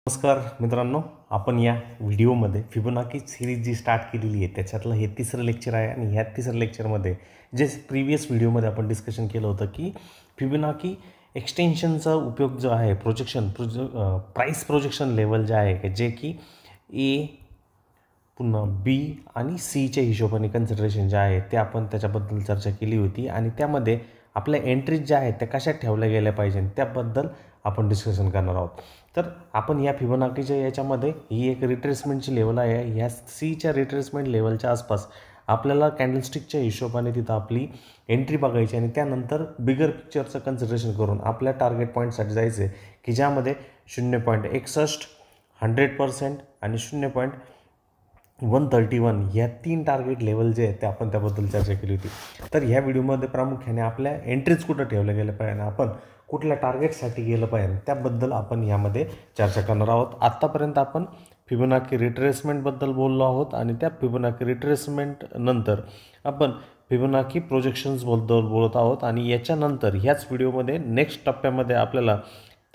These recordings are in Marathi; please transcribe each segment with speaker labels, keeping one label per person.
Speaker 1: नमस्कार मित्रांनो, आपण या व्हिडिओमध्ये फिबोनाची सिरीज जी स्टार्ट केलेली आहे त्याच्यातलं हे तिसरं लेक्चर आहे आणि ह्या तिसऱ्या लेक्चरमध्ये जे प्रीवियस व्हिडिओमध्ये आपण डिस्कशन केलं होतं की फिबोनाची एक्सटेन्शनचा उपयोग जो आहे प्राइस प्रोजेक्शन लेवल जे आहे जे की ए पुन्हा बी आणि सीच्या हिशोबाने कन्सिडरेशन जे आहे ते आपण त्याच्याबद्दल चर्चा केली होती आणि त्यामध्ये आपल्या एंट्रीज ज्या आहेत त्या कशा ठेवल्या गेल्या पाहिजे त्याबद्दल आपण डिस्कशन करणार आहोत। तर आपण या फिबोनाकीच्या याच्यामध्ये ही एक रिट्रेसमेंटची लेवल आहे, ह्या सीच्या रिट्रेसमेंट लेवलच्या आसपास आपल्याला कॅन्डलस्टिकच्या हिशोबाने तिथं आपली एंट्री बघायची आणि त्यानंतर बिगर पिक्चरचं कन्सिडरेशन करून आपल्या टार्गेट पॉईंटसाठी जायचं आहे की ज्यामध्ये 0.61 100% आणि 0.131 ह्या तीन टार्गेट लेवल जे आहेत ते आपण त्याबद्दल चर्चा केली होती। तर ह्या व्हिडिओमध्ये प्रामुख्याने आपल्या एंट्रीज कुठं ठेवल्या गेल्या पाहिजे, आपण कुठल्या टार्गेटसाठी गेलं पाहिजे त्याबद्दल आपण यामध्ये चर्चा करणार आहोत। आत्तापर्यंत आपण फिबोनाची रिट्रेसमेंटबद्दल बोललो आहोत आणि त्या फिबोनाची रिट्रेसमेंट नंतर आपण फिबोनाची प्रोजेक्शन्सबद्दल बोलत आहोत आणि याच्यानंतर ह्याच व्हिडिओमध्ये टप्प्यामध्ये आपल्याला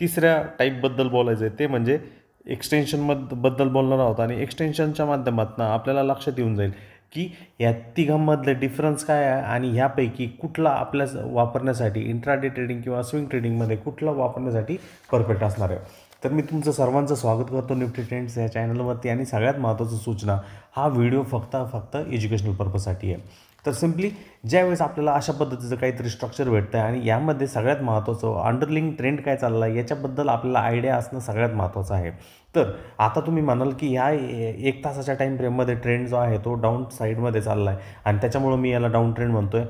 Speaker 1: तिसऱ्या टाईपबद्दल बोलायचं आहे, ते म्हणजे एक्सटेन्शनबद्दल बोलणार आहोत आणि एक्सटेन्शनच्या माध्यमातून आपल्याला लक्षात येऊन जाईल की या तिघांमधले डिफरन्स काय आहे आणि ह्यापैकी कुठला आपल्या वापरण्यासाठी इंट्राडे ट्रेडिंग किंवा स्विंग ट्रेडिंगमध्ये कुठला वापरण्यासाठी परफेक्ट असणार आहे। तर मी तुमचं सर्वांचं स्वागत करतो निफ्टी ट्रेंड्स या चॅनलवरती आणि सगळ्यात महत्त्वाची सूचना, हा व्हिडिओ फक्त एज्युकेशनल पर्पजसाठी आहे। तर सिम्पली ज्यावेळेस आपल्याला अशा पद्धतीचं काहीतरी स्ट्रक्चर भेटतं आणि यामध्ये सगळ्यात महत्त्वाचं अंडरलिंग ट्रेंड काय चालला आहे याच्याबद्दल आपल्याला आयडिया असणं सगळ्यात महत्त्वाचं आहे। तर आता तुम्ही म्हणाल की ह्या 1 तासाच्या टाईम फ्रेममध्ये ट्रेंड जो आहे तो डाऊन साईडमध्ये चालला आहे आणि त्याच्यामुळं मी याला डाऊन ट्रेंड म्हणतो आहे,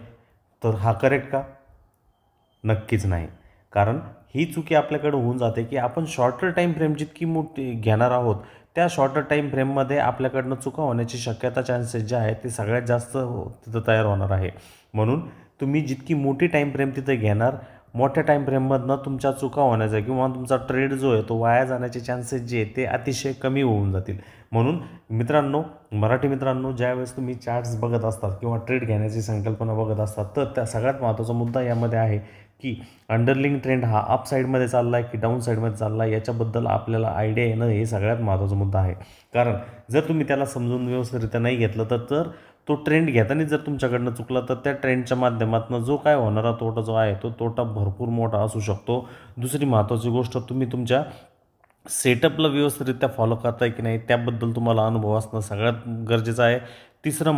Speaker 1: तर हा करेक्ट का? नक्कीच नाही। कारण ही चुकी आपल्याकडे होऊन जाते की आपण शॉर्टर टाईम फ्रेम जितकी मोठी घेणार आहोत त्या शॉर्टर टाईम फ्रेममध्ये आपल्याकडनं चुका होण्याची शक्यता चान्सेस जे आहे ते सगळ्यात जास्त तिथं तयार होणार आहे। म्हणून तुम्ही जितकी मोठी टाईम फ्रेम तिथे घेणार, मोठ्या टाईम फ्रेममधनं तुमच्या चुका होण्याचा किंवा तुमचा ट्रेड जो आहे तो वाया जाण्याचे चान्सेस जे आहेत ते अतिशय कमी होऊन जातील। म्हणून मराठी मित्रांनो, ज्यावेळेस तुम्ही चार्ट्स बघत असतात किंवा ट्रेड घेण्याची संकल्पना बघत असतात तर त्या सगळ्यात महत्त्वाचा मुद्दा यामध्ये आहे की अंडरलिंग ट्रेंड हा अप साईडमध्ये चालला आहे की डाऊन साईडमध्ये चालला आहे याच्याबद्दल आपल्याला आयडिया येणं हे सगळ्यात महत्त्वाचा मुद्दा आहे। कारण जर तुम्ही त्याला समजून व्यवस्थितरित्या नाही घेतलं तर तो ट्रेंड घेताना जर तुमच्याकडनं चुकला तर त्या ट्रेंडच्या माध्यमातून जो काय होणारा तोटा जो आहे तो तोटा भरपूर मोठा असू शकतो। दुसरी महत्त्वाची गोष्ट, तुम्ही तुमच्या सेटअपला व्यवस्थितरित्या फॉलो करताय की नाही त्याबद्दल तुम्हाला अनुभव असणं सगळ्यात गरजेचं आहे। दुसरा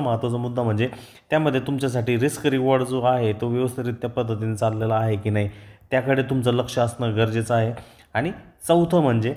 Speaker 1: महत्त्वाचा मुद्दा म्हणजे त्यामध्ये तुमच्यासाठी रिस्क रिवॉर्ड जो आहे तो व्यवस्थितरित्या पद्धतीने चाललेला आहे की नाही त्याकडे तुमचं लक्ष असणं गरजेचं आहे। आणि चौथं म्हणजे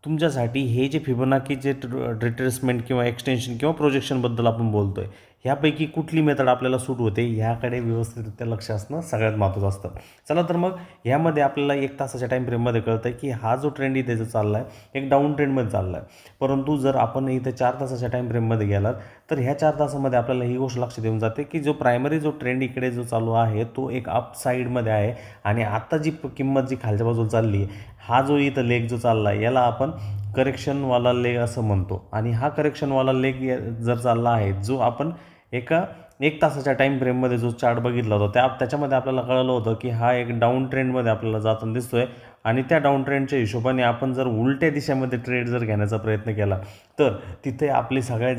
Speaker 1: तुमच्यासाठी हे जे फिबोनाची जे रिट्रेसमेंट किंवा एक्सटेन्शन किंवा प्रोजेक्शनबद्दल आपण बोलतो आहे ह्यापैकी कुठली मेथड आपल्याला सूट होते ह्याकडे व्यवस्थितरित्या लक्ष असणं सगळ्यात महत्त्वाचं असतं। चला तर मग ह्यामध्ये आपल्याला 1 तासाच्या टाईम फ्रेममध्ये कळतं आहे की हा जो ट्रेंड इथे जो चालला आहे एक डाऊन ट्रेंडमध्ये चालला आहे, परंतु जर आपण इथे 4 तासाच्या टाईम फ्रेममध्ये गेलात तर ह्या 4 तासामध्ये आपल्याला ही गोष्ट लक्षात येऊन जाते की जो प्रायमरी जो ट्रेंड इकडे जो चालू आहे तो एक अप साईडमध्ये आहे आणि आता जी किंमत जी खालच्या बाजूला चालली आहे, हा जो इथं लेग जो चालला आहे याला आपण करेक्शनवाला लेग असं म्हणतो आणि हा करेक्शनवाला लेग जर चालला आहे जो आपण 1 तासाच्या टाईम फ्रेममध्ये जो चार्ट बघितला होता त्याच्यामध्ये आपल्याला कळलं होतं की हा एक डाऊन ट्रेंडमध्ये आपल्याला जाताना दिसतोय आणि त्या डाऊन ट्रेंडच्या हिशोबाने आपण जर उलट्या दिशेमध्ये ट्रेड जर घेण्याचा प्रयत्न केला तर तिथे आपली सगळ्यात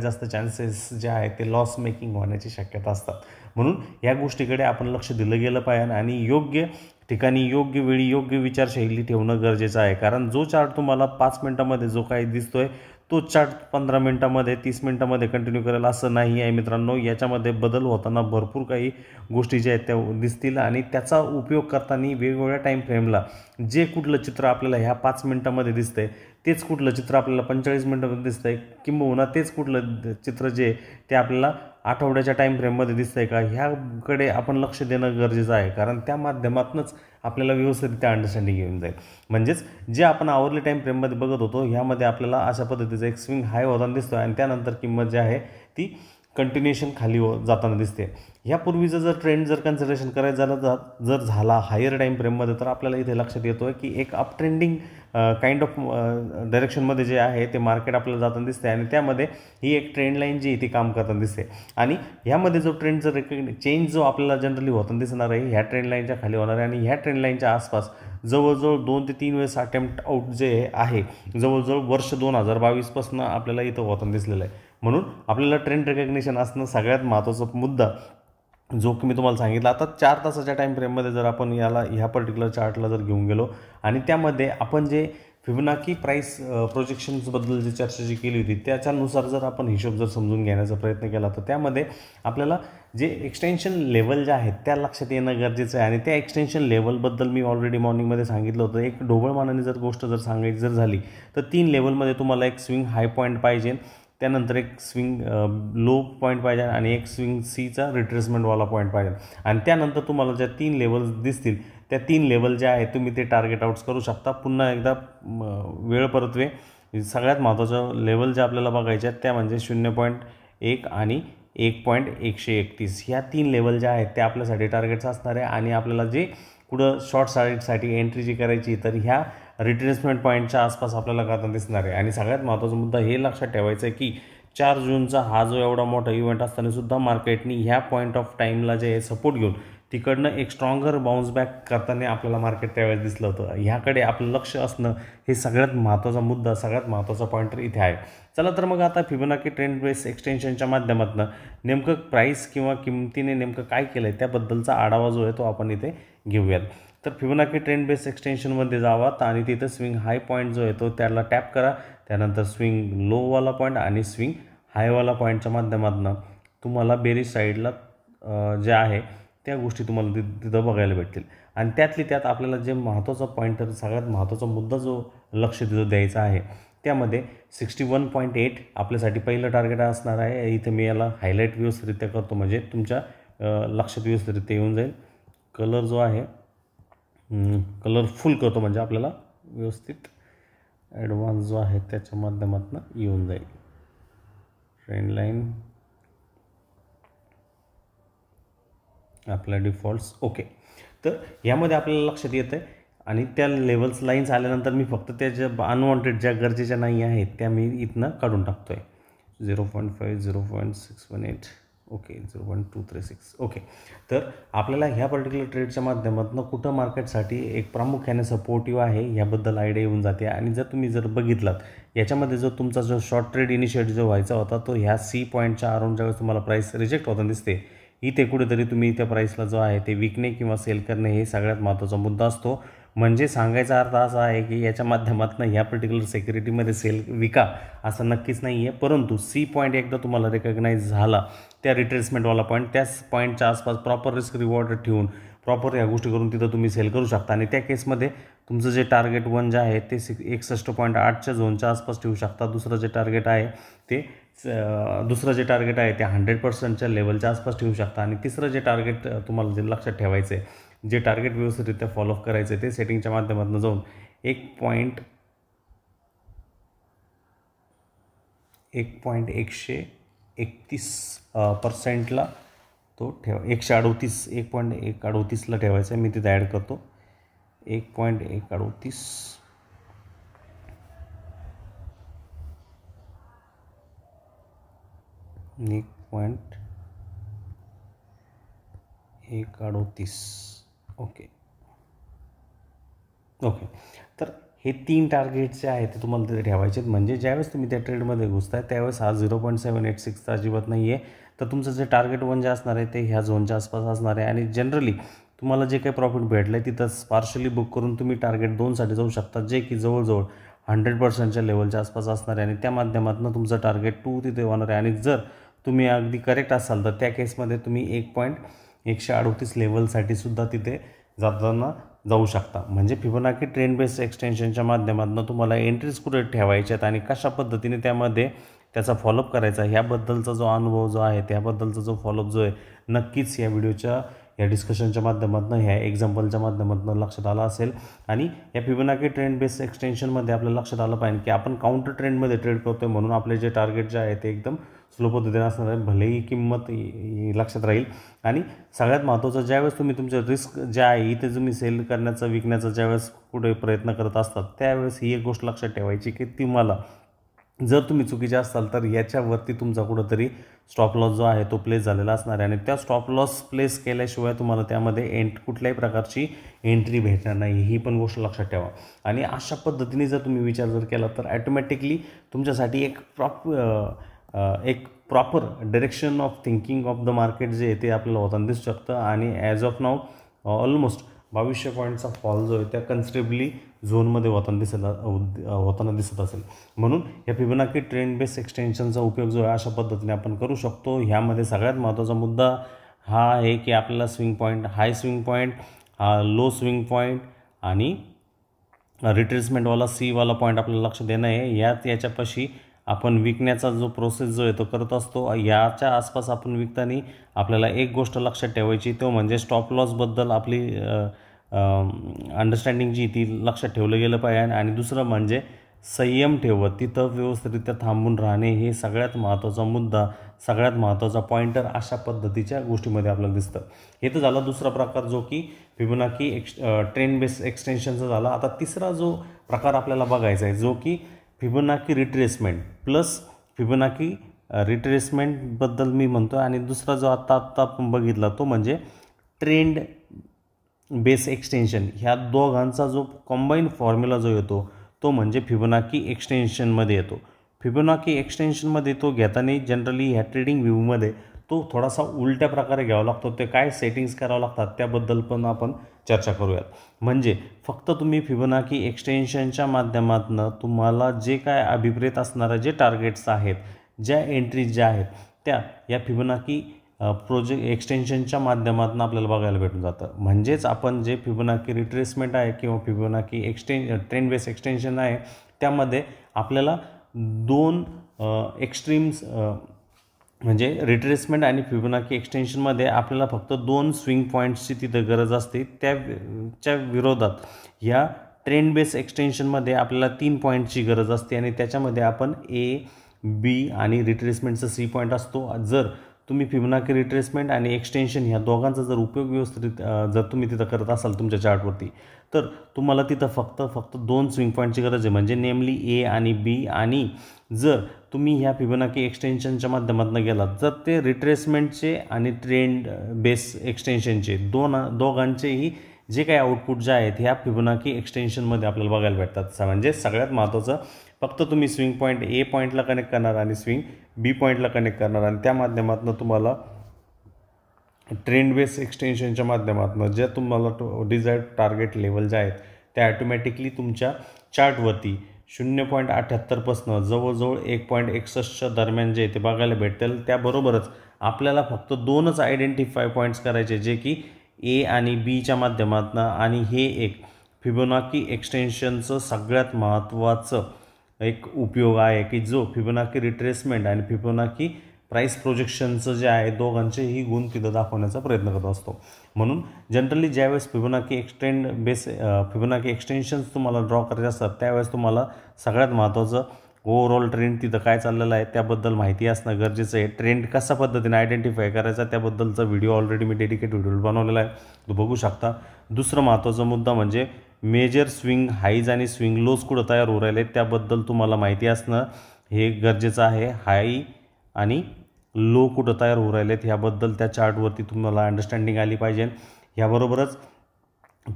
Speaker 1: जास्त चान्सेस जे आहे ते लॉस मेकिंग होण्याची शक्यता असतात। म्हणून या गोष्टीकडे आपण लक्ष दिलं गेलं पाहिजे आणि योग्य ठिकाणी योग्य वेळी योग्य विचारशैली ठेवणं गरजेचं आहे। कारण जो चार्ट तुम्हाला 5 मिनटामध्ये जो काही दिसतोय तो चार्ट 15 मिनटामध्ये 30 मिनटामध्ये कंटिन्यू करेल असं नाही आहे मित्रांनो। याच्यामध्ये बदल होताना भरपूर काही गोष्टी ज्या आहेत त्या दिसतील आणि त्याचा उपयोग करताना वेगवेगळ्या टाईम फ्रेमला जे कुठलं चित्र आपल्याला ह्या 5 मिनटामध्ये दिसतंय तेच कुठलं चित्र आपल्याला 45 मिनटामध्ये दिसतंय किंबहुना तेच कुठलं चित्र जे ते आपल्याला आठवड्याच्या टाईम फ्रेममध्ये दिसतंय का ह्याकडे आपण लक्ष देणं गरजेचं आहे। कारण त्या माध्यमातूनच आपल्याला व्यवस्थितरित्या अंडरस्टँडिंग येऊन जाईल। म्हणजेच जे आपण आवरली टाईम फ्रेममध्ये बघत होतो ह्यामध्ये आपल्याला अशा पद्धतीचा एक स्विंग हाय होताना दिसतो आणि त्यानंतर किंमत जी आहे ती कंटिन्युएशन खाली जाताना दिसते. यापूर्वीचं जर ट्रेंड जर कन्सिडरेशन करायचं झालं जर झाला हायर टाईम फ्रेममध्ये, तर आपल्याला इथे लक्षात येतो आहे की एक अप ट्रेंडिंग काइंड ऑफ डायरेक्शनमध्ये जे आहे ते मार्केट आपल्याला जाताना दिसते आणि त्यामध्ये ही एक ट्रेंड लाईन जी आहे ती काम करताना दिसते. आणि ह्यामध्ये जो ट्रेंड जर चेंज जो आपल्याला जनरली होताना दिसणार आहे ह्या ट्रेंड लाईनच्या खाली होणार आहे आणि ह्या ट्रेंड लाईनच्या आसपास जवळजवळ 2 ते 3 वेळेस अटेम्प्ट आउट जे आहे जवळजवळ वर्ष 2022पासून आपल्याला इथं होताना दिसलेलं आहे. म्हणून आपल्याला ट्रेंड रिकग्निशन असणं सगळ्यात महत्त्वाचा मुद्दा जो की मी तुम्हाला सांगितला. आता 4 तासाच्या टाईम फ्रेममध्ये जर आपण ह्या पर्टिक्युलर चार्टला जर घेऊन गेलो आणि त्यामध्ये आपण जे फिबोनाची प्राईस प्रोजेक्शन्सबद्दल जी चर्चा जी केली होती त्याच्यानुसार जर आपण हिशोब जर समजून घेण्याचा प्रयत्न केला तर त्यामध्ये आपल्याला जे एक्सटेन्शन लेवल ज्या आहेत त्या लक्षात येणं गरजेचं आहे. आणि त्या एक्सटेन्शन लेवलबद्दल मी ऑलरेडी मॉर्निंगमध्ये सांगितलं होतं. एक ढोबळमानाने जर गोष्ट जर सांगायची जर झाली तर 3 लेवलमध्ये तुम्हाला एक स्विंग हाय पॉईंट पाहिजे, त्यानंतर एक स्विंग लो पॉईंट पाहिजे आणि एक स्विंग सीचा रिट्रेसमेंटवाला पॉईंट पाहिजे. आणि त्यानंतर तुम्हाला ज्या 3 लेवल्स दिसतील त्या 3 लेवल ज्या आहेत तुम्ही ते टार्गेट आउट्स करू शकता. पुन्हा एकदा वेळ परतवे सगळ्यात महत्त्वाचं लेवल जे आपल्याला बघायचे आहेत त्या म्हणजे 0.1 आणि 1.131 ह्या 3 लेवल ज्या आहेत त्या आपल्यासाठी टार्गेट्स असणार आहे. आणि आपल्याला जे पुढं शॉर्ट साईडसाठी एंट्री जी करायची तर ह्या रिट्रेसमेंट पॉईंटच्या आसपास आपल्याला करताना दिसणार आहे. आणि सगळ्यात महत्त्वाचा मुद्दा हे लक्षात ठेवायचं आहे की 4 जूनचा हा जो एवढा मोठा इव्हेंट असतानासुद्धा मार्केटनी ह्या पॉईंट ऑफ टाईमला जे सपोर्ट घेऊन तिकडनं एक स्ट्रॉंगर बाउन्स बॅक करताना आपल्याला मार्केट त्यावेळेस दिसलं होतं. ह्याकडे आपलं लक्ष असणं हे सगळ्यात महत्त्वाचा मुद्दा, सगळ्यात महत्त्वाचा पॉईंटर इथे आहे. चला तर मग आता फिबोनाची ट्रेंड बेस एक्सटेन्शनच्या माध्यमातून नेमकं प्राईस किंवा किमतीने नेमकं काय केलं आहे त्याबद्दलचा आढावा जो आहे तो आपण इथे घेऊयात. तर फिबोनाची ट्रेंड बेस एक्सटेन्शनमध्ये जावात आणि तिथं स्विंग हाय पॉईंट जो आहे तो त्याला टॅप करा. त्यानंतर स्विंग लोवाला पॉईंट आणि स्विंग हायवाला पॉईंटच्या माध्यमातून तुम्हाला बेरीज साईडला जे आहे त्या गोष्टी तुम्हाला तिथं बघायला भेटतील. आणि त्यातली त्यात आपल्याला जे महत्त्वाचा पॉईंटर सगळ्यात महत्त्वाचा मुद्दा जो लक्ष तिथं द्यायचा आहे त्यामध्ये 61.8 आपल्यासाठी पहिलं टार्गेट असणार आहे. इथं मी याला हायलाईट व्यवस्थितरित्या करतो म्हणजे तुमच्या लक्षात व्यवस्थितरित्या येऊन जाईल. कलर जो आहे कलरफुल करतो म्हणजे आपल्याला व्यवस्थित ॲडव्हान्स जो आहे त्याच्या माध्यमातून येऊन जाईल. ट्रेंड लाईन आपल्या डिफॉल्ट्स ओके. तर यामध्ये आपल्याला लक्षात येतं आहे आणि त्या लेवल्स लाईन्स आल्यानंतर मी फक्त त्या ज्या अनवॉन्टेड ज्या गरजेच्या नाही आहेत त्या मी इथनं काढून टाकतो आहे. 0.5 0.618 ओके 0.236 ओके. तर आपल्याला ह्या पर्टिक्युलर ट्रेडच्या माध्यमातून कुठं मार्केटसाठी एक प्रामुख्याने सपोर्टिव्ह आहे ह्याबद्दल आयडिया येऊन जाते. आणि जर तुम्ही जर बघितलात याच्यामध्ये जो तुमचा जो शॉर्ट ट्रेड इनिशिएट जो व्हायचा होता तो ह्या सी पॉईंटच्या अराउंड ज्यावेळेस तुम्हाला प्राईस रिजेक्ट होताना दिसते इथे कुठेतरी तुम्ही त्या प्राईसला जो आहे ते विकणे किंवा सेल करणे हे सगळ्यात महत्त्वाचा मुद्दा असतो. म्हणजे सांगायचा अर्थ असा आहे की याच्या माध्यमातून ह्या पर्टिक्युलर सिक्युरिटीमध्ये सेल विका असं नक्कीच नाही आहे. परंतु सी पॉईंट एकदा तुम्हाला रिकग्नाईज झाला त्या रिट्रेसमेंटवाला पॉईंट त्याच पॉईंटच्या आसपास प्रॉपर रिस्क रिवॉर्ड ठेवून प्रॉपर ह्या गोष्टी करून तिथं तुम्ही सेल करू शकता. आणि त्या केसमध्ये तुमचं जे टार्गेट 1 जे आहे ते 61.8च्या झोनच्या आसपास ठेवू शकता. दुसरं जे टार्गेट आहे ते 100%च्या लेवलच्या आसपास ठेवू शकता. आणि तिसरं जे टार्गेट तुम्हाला जे लक्षात ठेवायचं आहे जे टार्गेट व्यवस्थितरित्या फॉलोअप करायचं आहे ते सेटिंगच्या माध्यमातून जाऊन 1.131% तो ठेवा. 1.138ला ठेवायचा आहे. मी तिथे ॲड करतो 1.138 1.138 ओके. तर हे 3 टार्गेट्स जे आहेत ते तुम्हाला तिथे ठेवायचे आहेत. म्हणजे ज्यावेळेस तुम्ही त्या ट्रेडमध्ये घुसताय त्यावेळेस हा 0.786चा अजिबात नाही आहे. तर तुमचं जे टार्गेट 1 जे असणार आहे ते ह्या झोनच्या आसपास असणार आहे. आणि जनरली तुम्हाला जे काही प्रॉफिट भेटलं आहे तिथं पार्शली बुक करून तुम्ही टार्गेट 2साठी जाऊ शकता जे की जवळजवळ 100%च्या लेवलच्या आसपास असणार आहे. आणि त्या माध्यमातून तुमचं टार्गेट 2 तिथे होणार आहे. आणि जर तुम्ही अगदी करेक्ट असाल तर त्या केसमध्ये तुम्ही 1.138 लेवलसाठी सुद्धा तिथे जाताना जाऊ शकता. म्हणजे फिबोनाची ट्रेंड बेस एक्सटेन्शनच्या माध्यमातून तुम्हाला एंट्रीज कुठे ठेवायच्या आहेत आणि कशा पद्धतीने त्यामध्ये त्याचा फॉलोअप करायचा ह्याबद्दलचा जो अनुभव जो आहे त्याबद्दलचा जो फॉलोअप जो आहे नक्कीच या व्हिडिओच्या या डिस्कशनच्या माध्यमातून, ह्या एक्झाम्पलच्या माध्यमातून लक्षात आलं असेल. आणि या फिबोनाची ट्रेंड बेस एक्सटेन्शनमध्ये आपल्याला लक्षात आलं पाहिजे की आपण काउंटर ट्रेंडमध्ये ट्रेड करतोय, म्हणून आपले जे टार्गेट जे आहे ते एकदम स्लो पद्धतीने असणार आहे. भलेही किंमत लक्षात राहील. आणि सगळ्यात महत्त्वाचं, ज्यावेळेस तुम्ही तुमच्या रिस्क ज्या आहे इथे तुम्ही सेल करण्याचा विकण्याचा ज्यावेळेस पुढे प्रयत्न करत असतात, त्यावेळेस ही एक गोष्ट लक्षात ठेवायची की तुम्हाला जर तुम्ही चुकीचे असाल तर याच्यावरती तुमचा कुठंतरी स्टॉप लॉस जो आहे तो प्लेस झालेला असणार आहे. आणि त्या स्टॉप लॉस प्लेस केल्याशिवाय तुम्हाला त्यामध्ये कुठल्याही प्रकारची एंट्री भेटणार नाही, ही पण गोष्ट लक्षात ठेवा. आणि अशा पद्धतीने जर तुम्ही विचार जर केला तर ॲटोमॅटिकली तुमच्यासाठी एक proper direction of thinking of the market जे आहे ते आपल्याला होताना दिसू शकतं. आणि ॲज ऑफ नाऊ ऑलमोस्ट 2200 पॉईंटचा फॉल जो आहे त्या कन्सिडरेबली झोनमध्ये होताना दिसत असेल. म्हणून या फिबोनाची ट्रेंड बेस एक्सटेन्शनचा उपयोग जो आहे अशा पद्धतीने आपण करू शकतो. ह्यामध्ये सगळ्यात महत्त्वाचा मुद्दा हा आहे की आपल्याला swing point, high swing point, low swing point आणि रिट्रेसमेंटवाला सीवाला पॉईंट आपल्याला लक्ष देणं आहे. याच्यापाशी आपण विकण्याचा जो प्रोसेस जो आहे तो करत असतो. याच्या आसपास आपण विकताना आपल्याला एक गोष्ट लक्षात ठेवायची, तो म्हणजे स्टॉप लॉसबद्दल आपली अंडरस्टँडिंग जी ती लक्षात ठेवलं गेलं पाहिजे. आणि दुसरं म्हणजे संयम ठेवत तिथं व्यवस्थितरित्या थांबून राहणे, हे सगळ्यात महत्त्वाचा मुद्दा, सगळ्यात महत्त्वाचा पॉईंटर अशा पद्धतीच्या गोष्टीमध्ये आपल्याला दिसतं. हे तर झाला दुसरा प्रकार जो की फिबोनाची ट्रेंड बेस एक्सटेन्शनचा झाला. आता तिसरा जो प्रकार आपल्याला बघायचा आहे जो की फिबोनाची रिट्रेसमेंट प्लस फिबोनाची रिट्रेसमेंटबद्दल मी म्हणतो. आणि दुसरा जो आत्ता आपण बघितला तो म्हणजे ट्रेंड बेस एक्सटेन्शन. ह्या दोघांचा जो कॉम्बाईन फॉर्म्युला जो येतो तो म्हणजे फिबोनाची एक्सटेन्शनमध्ये येतो. फिबोनाची एक्सटेन्शनमध्ये तो घेताना जनरली ह्या ट्रेडिंग व्ह्यूमध्ये तो थोडासा उलट्या प्रकारे घ्यावा लागतो. ते काय सेटिंग्स करावं लागतात त्याबद्दल पण आपण चर्चा करूयात. म्हणजे फक्त तुम्ही फिबोनाची एक्सटेन्शनच्या माध्यमातून तुम्हाला जे काय अभिप्रेत असणारे जे टार्गेट्स आहेत, ज्या एंट्रीज ज्या आहेत त्या या फिबोनाची एक्सटेन्शनच्या माध्यमातून आपल्याला बघायला भेटून जातं. म्हणजेच आपण जे फिबोनाची रिट्रेसमेंट आहे किंवा फिबोनाची ट्रेंड बेस एक्सटेन्शन आहे त्यामध्ये आपल्याला दोन एक्स्ट्रीम्स म्हणजे रिट्रेसमेंट आणि फिबोनाची एक्सटेन्शनमध्ये आपल्याला फक्त 2 स्विंग पॉईंट्सची तिथं गरज असते. त्याच्या विरोधात या ट्रेंड बेस एक्सटेन्शनमध्ये आपल्याला 3 पॉईंटची गरज असते आणि त्याच्यामध्ये आपण ए, बी आणि रिट्रेसमेंटचा सी पॉईंट असतो. जर तुम्ही फिबोनाची रिट्रेसमेंट आणि एक्सटेन्शन ह्या दोघांचा जर उपयोग व्यवस्थित जर तुम्ही तिथं करत असाल तुमच्या चार्टवरती, तर तुम्हाला तिथं फक्त 2 स्विंग पॉईंटची गरज आहे, म्हणजे नेमली ए आणि बी. आणि जर तुम्ही ह्या फिबोनाची एक्सटेन्शनच्या माध्यमातून गेलात तर ते रिट्रेसमेंटचे आणि ट्रेंड बेस एक्सटेन्शनचे दोघांचेही जे काही आउटपुट जे आहेत ह्या फिबोनाची एक्सटेन्शनमध्ये आपल्याला बघायला भेटतात. म्हणजे सगळ्यात महत्त्वाचं फक्त तुम्ही स्विंग पॉईंट ए पॉईंटला कनेक्ट करणार आणि स्विंग बी पॉईंटला कनेक्ट करणार आणि त्या माध्यमातून तुम्हाला ट्रेंड बेस एक्सटेन्शनच्या माध्यमातून जे तुम्हाला डिझायर्ड टार्गेट लेवल जे आहेत ते ॲटोमॅटिकली तुमच्या चार्टवरती 0.78 पासून जवळजवळ 1.61च्या दरम्यान जे ते बघायला भेटेल. त्याबरोबरच आपल्याला फक्त 2च आयडेंटिफाय पॉईंट्स करायचे जे की ए आणि बीच्या माध्यमातून. आणि हे एक फिबोनाची एक्सटेन्शनचं सगळ्यात महत्त्वाचं एक उपयोग आहे की जो फिबोनाची रिट्रेसमेंट आणि फिबोनाची प्राईस प्रोजेक्शनचं जे आहे दोघांचेही गुण तिथं दाखवण्याचा प्रयत्न करत असतो. म्हणून जनरली ज्यावेळेस फिबोनाची फिबोनाची एक्सटेन्शन्स तुम्हाला ड्रॉ करायचे असतात त्यावेळेस तुम्हाला सगळ्यात महत्त्वाचं ओव्हरऑल ट्रेंड तिथं काय चाललेलं आहे त्याबद्दल माहिती असणं गरजेचं आहे. ट्रेंड कशा पद्धतीने आयडेंटिफाय करायचा त्याबद्दलचा व्हिडिओ ऑलरेडी मी डेडिकेट व्हिडिओ बनवलेला आहे, तो बघू शकता. दुसरा महत्त्वाचा मुद्दा म्हणजे मेजर स्विंग हाईज आणि स्विंग लोज कुठं तयार होऊ राहिले त्याबद्दल तुम्हाला माहिती असणं हे गरजेचं आहे. हाई आणि लो कुठं तयार होऊ राहिलेत ह्याबद्दल त्या चार्टवरती तुम्हाला अंडरस्टँडिंग आली पाहिजे. ह्याबरोबरच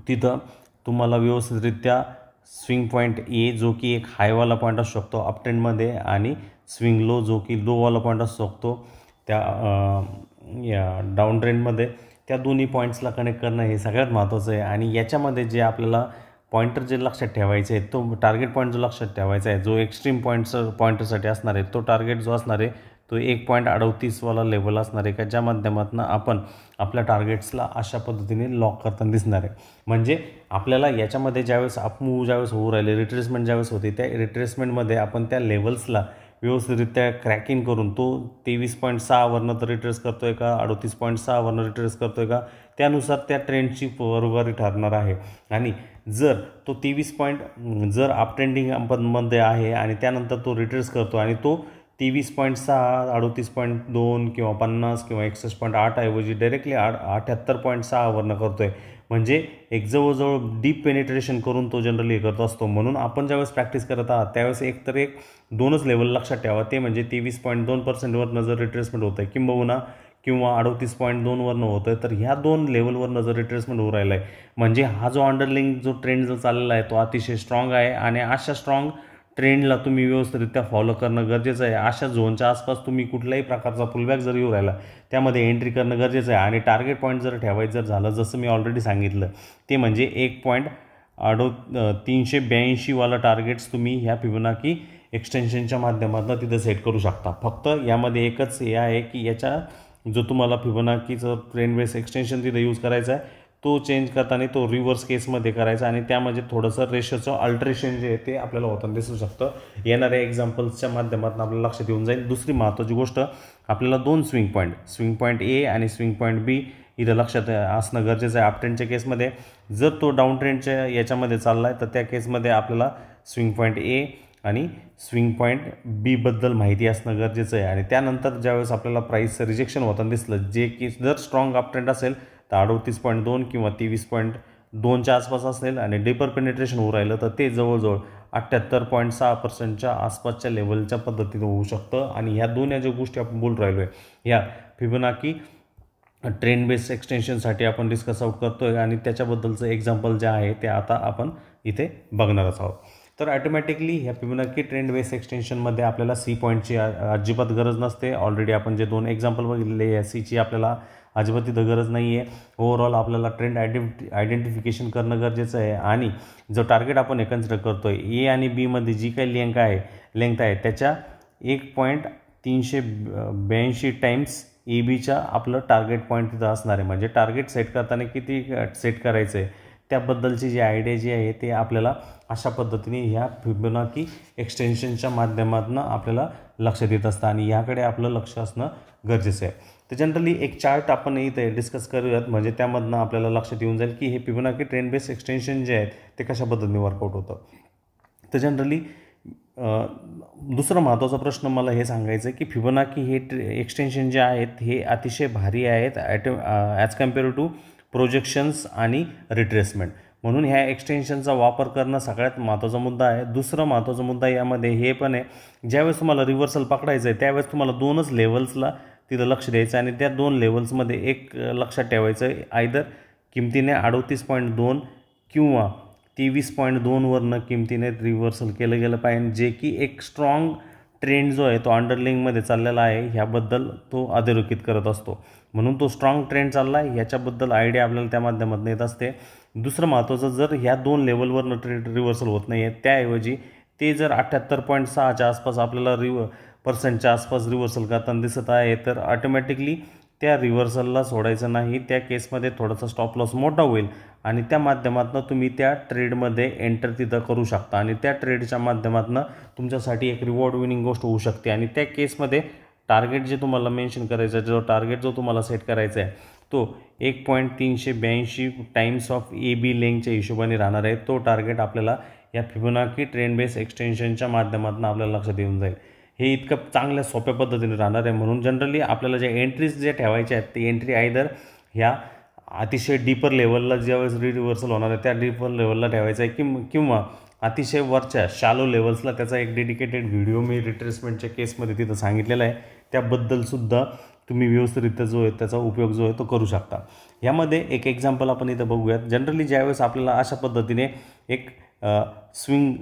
Speaker 1: तिथं तुम्हाला व्यवस्थितरित्या स्विंग पॉईंट ए जो की एक हायवाला पॉईंट असू शकतो अप ट्रेंडमध्ये आणि स्विंग लो जो की लोवाला पॉईंट असू शकतो त्या डाऊन ट्रेंडमध्ये, त्या दोन्ही पॉईंट्सला कनेक्ट करणं हे सगळ्यात महत्त्वाचं आहे. आणि याच्यामध्ये जे आपल्याला पॉईंटर जे लक्षात ठेवायचं आहे तो टार्गेट पॉईंट जो लक्षात ठेवायचा आहे जो एक्स्ट्रीम पॉईंटरसाठी असणार आहे तो टार्गेट जो असणार आहे तो 1.38वाला लेवल असणार आहे का ज्या माध्यमातून आपण आपल्या टार्गेट्सला अशा पद्धतीने लॉक करताना दिसणार आहे. म्हणजे आपल्याला याच्यामध्ये ज्यावेळेस अपमूव ज्यावेळेस होऊ राहिले रिट्रेसमेंट ज्यावेळेस होते त्या रिट्रेसमेंटमध्ये आपण त्या लेवल्सला व्यवस्थितरित्या क्रॅकिंग करून तो 23.6 वरनं तर रिट्रेस करतो आहे का, 38.6 वरनं रिट्रेस करतो आहे का, त्यानुसार त्या ट्रेंडची बरोबरी ठरणार आहे. आणि जर तो 23 पॉईंट जर अपट्रेंडिंगमध्ये आहे आणि त्यानंतर तो रिट्रेस करतो आणि तो 23.6, 38.2 किंवा 50 किंवा 61.8 ऐवजी डायरेक्टली 78.6 वरनं करतो आहे, म्हणजे एक जवळजवळ डीप पेनिट्रेशन करून तो जनरली करत असतो. म्हणून आपण ज्यावेळेस प्रॅक्टिस करत आहात त्यावेळेस एक दोनच लेवल लक्षात ठेवा, ते म्हणजे 23.2% जर रिट्रेसमेंट होतं आहे किंवा 38.2 वरनं होतं आहे, तर ह्या 2 लेवलवरनं जर रिट्रेसमेंट होऊ राहिला आहे म्हणजे हा जो अंडरलिंग जो ट्रेंड जो चाललेला आहे तो अतिशय स्ट्रॉंग आहे. आणि अशा स्ट्रॉंग ट्रेंडला तुम्ही व्यवस्थितरित्या फॉलो करणं गरजेचं आहे. अशा झोनच्या आसपास तुम्ही कुठल्याही प्रकारचा पुलबॅक जर येऊ राहिला त्यामध्ये एंट्री करणं गरजेचं आहे. आणि टार्गेट पॉईंट जर ठेवायचं जर झालं, जसं मी ऑलरेडी सांगितलं, ते म्हणजे 382 वाला टार्गेट्स तुम्ही ह्या फिबोनाची एक्सटेन्शनच्या माध्यमातून तिथं सेट करू शकता. फक्त यामध्ये एकच हे आहे की याच्या जो तुम्हाला फिबोनाकीचं ट्रेंड बेस एक्सटेन्शन तिथं यूज करायचा आहे तो चेंज करताना तो रिव्हर्स केसमध्ये करायचा आणि त्यामध्ये थोडंसं रेशोचं अल्टरेशन जे आहे ते आपल्याला होताना दिसू शकतं. येणाऱ्या एक्झाम्पल्सच्या माध्यमातून आपल्याला लक्षात येऊन जाईल. दुसरी महत्त्वाची गोष्ट, आपल्याला 2 स्विंग पॉईंट ए आणि स्विंग पॉईंट बी इथं लक्षात असणं गरजेचं आहे. अप ट्रेंडच्या केसमध्ये जर तो डाऊन ट्रेंडच्या याच्यामध्ये चालला आहे तर त्या केसमध्ये आपल्याला स्विंग पॉईंट ए आणि स्विंग पॉईंट बीबद्दल माहिती असणं गरजेचं आहे. आणि त्यानंतर ज्यावेळेस आपल्याला प्राईस रिजेक्शन होताना दिसलं, जे की जर स्ट्रॉंग अप ट्रेंड असेल तर 38.2 किंवा 23.2च्या आसपास असेल आणि डीपर पेनिट्रेशन होऊ राहिलं तर ते जवळजवळ 78.6%च्या आसपासच्या लेवलच्या पद्धतीनं होऊ शकतं. आणि ह्या दोन ज्या गोष्टी आपण बोलून राहिलो आहे ह्या फिबोनाची ट्रेंड बेस एक्सटेन्शनसाठी आपण डिस्कस आउट करतो आहे आणि त्याच्याबद्दलचं एक्झाम्पल जे आहे ते आता आपण इथे बघणारच आहोत. तर ॲटोमॅटिकली ह्या फिबोनाची ट्रेंड बेस एक्सटेन्शनमध्ये आपल्याला सी पॉईंटची अजिबात गरज नसते. ऑलरेडी आपण जे 2 एक्झाम्पल बघितले या सीची आपल्याला अजिबात तिथं गरज नाही आहे. ओव्हरऑल आपल्याला ट्रेंड आयडेंटिफिकेशन करणं गरजेचं आहे. आणि जो टार्गेट आपण कन्सिडर करतो आहे ए आणि बीमध्ये जी काही लेंथ आहे त्याच्या 1.382 टाइम्स ए बीच्या आपलं टार्गेट पॉईंट तिथं असणार आहे. म्हणजे टार्गेट सेट करताना किती सेट करायचं आहे त्याबद्दलची जी आयडिया जी आहे ते आपल्याला अशा पद्धतीने ह्या फिबोनाची एक्सटेन्शनच्या माध्यमातून आपल्याला लक्षात येत असतं आणि ह्याकडे आपलं लक्ष असणं गरजेचं आहे. तर जनरली एक चार्ट आपण इथे डिस्कस करूयात, म्हणजे त्यामधनं आपल्याला लक्षात येऊन जाईल की हे फिबोनाची ट्रेंड बेस एक्सटेन्शन जे आहेत ते कशा पद्धतीने वर्कआउट होतं. तर जनरली दुसरा महत्त्वाचा प्रश्न मला हे सांगायचं आहे की फिबोनाची हे एक्सटेन्शन जे आहेत हे अतिशय भारी आहेत ॲज कम्पेअर टू प्रोजेक्शन्स आणि रिट्रेसमेंट. म्हणून ह्या एक्सटेन्शनचा वापर करणं सगळ्यात महत्त्वाचा मुद्दा आहे. दुसरा महत्त्वाचा मुद्दा यामध्ये हे पण आहे, ज्यावेळेस तुम्हाला रिव्हर्सल पकडायचं आहे त्यावेळेस तुम्हाला 2च लेवल्सला तिथं लक्ष द्यायचं आणि त्या 2 लेवल्समध्ये एक लक्षात ठेवायचं आहे, आयदर किमतीने 38.2 किंवा 23.2 वरनं किमतीने रिव्हर्सल केलं गेलं पाहिजे, जे की एक स्ट्रॉंग ट्रेंड जो आहे तो अंडरलिंगमध्ये चाललेला आहे ह्याबद्दल तो अधोरेखित करत असतो. म्हणून तो स्ट्रॉंग ट्रेंड चालला आहे याच्याबद्दल आयडिया आपल्याला त्या माध्यमातून येत असते. दुसरं महत्त्वाचं, जर ह्या 2 लेवलवरनं ट्रेंड रिव्हर्सल होत नाही आहे त्याऐवजी ते जर 78.6च्या आसपास आपल्याला पर्सेंटच्या आसपास रिव्हर्सल करताना दिसत आहे तर ऑटोमॅटिकली त्या रिव्हर्सलला सोडायचं नाही. त्या केसमध्ये थोडासा स्टॉप लॉस मोठा होईल आणि त्या माध्यमातून तुम्ही त्या ट्रेडमध्ये एंटर तिथं करू शकता आणि त्या ट्रेडच्या माध्यमातून तुमच्यासाठी एक रिवॉर्ड विनिंग गोष्ट होऊ शकते. आणि त्या केसमध्ये टार्गेट जे तुम्हाला मेन्शन करायचं आहे, जो टार्गेट जो तुम्हाला सेट करायचा आहे तो 1.382 टाइम्स ऑफ ए बी लेंथच्या हिशोबाने राहणार आहे. तो टार्गेट आपल्याला या फिबोनाची ट्रेंड बेस एक्सटेन्शनच्या माध्यमातून आपल्याला लक्षात येऊन जाईल. हे इतकं चांगल्या सोप्या पद्धतीने राहणार आहे. म्हणून जनरली आपल्याला ज्या एंट्रीज जे ठेवायच्या आहेत ती एंट्री आयदर ह्या अतिशय डीपर लेवलला ज्यावेळेस रिव्हर्सल होणार आहे त्या डीपर लेवलला ठेवायचं आहे किंवा अतिशय वरच्या शॅलो लेवल्सला. त्याचा एक डेडिकेटेड व्हिडिओ मी रिट्रेसमेंटच्या केसमध्ये तिथं सांगितलेला आहे, त्याबद्दलसुद्धा तुम्ही व्यवस्थितरित्या जो आहे त्याचा उपयोग जो आहे तो करू शकता. यामध्ये एक एक्झाम्पल आपण इथं बघूयात. जनरली ज्यावेळेस आपल्याला अशा पद्धतीने एक स्विंग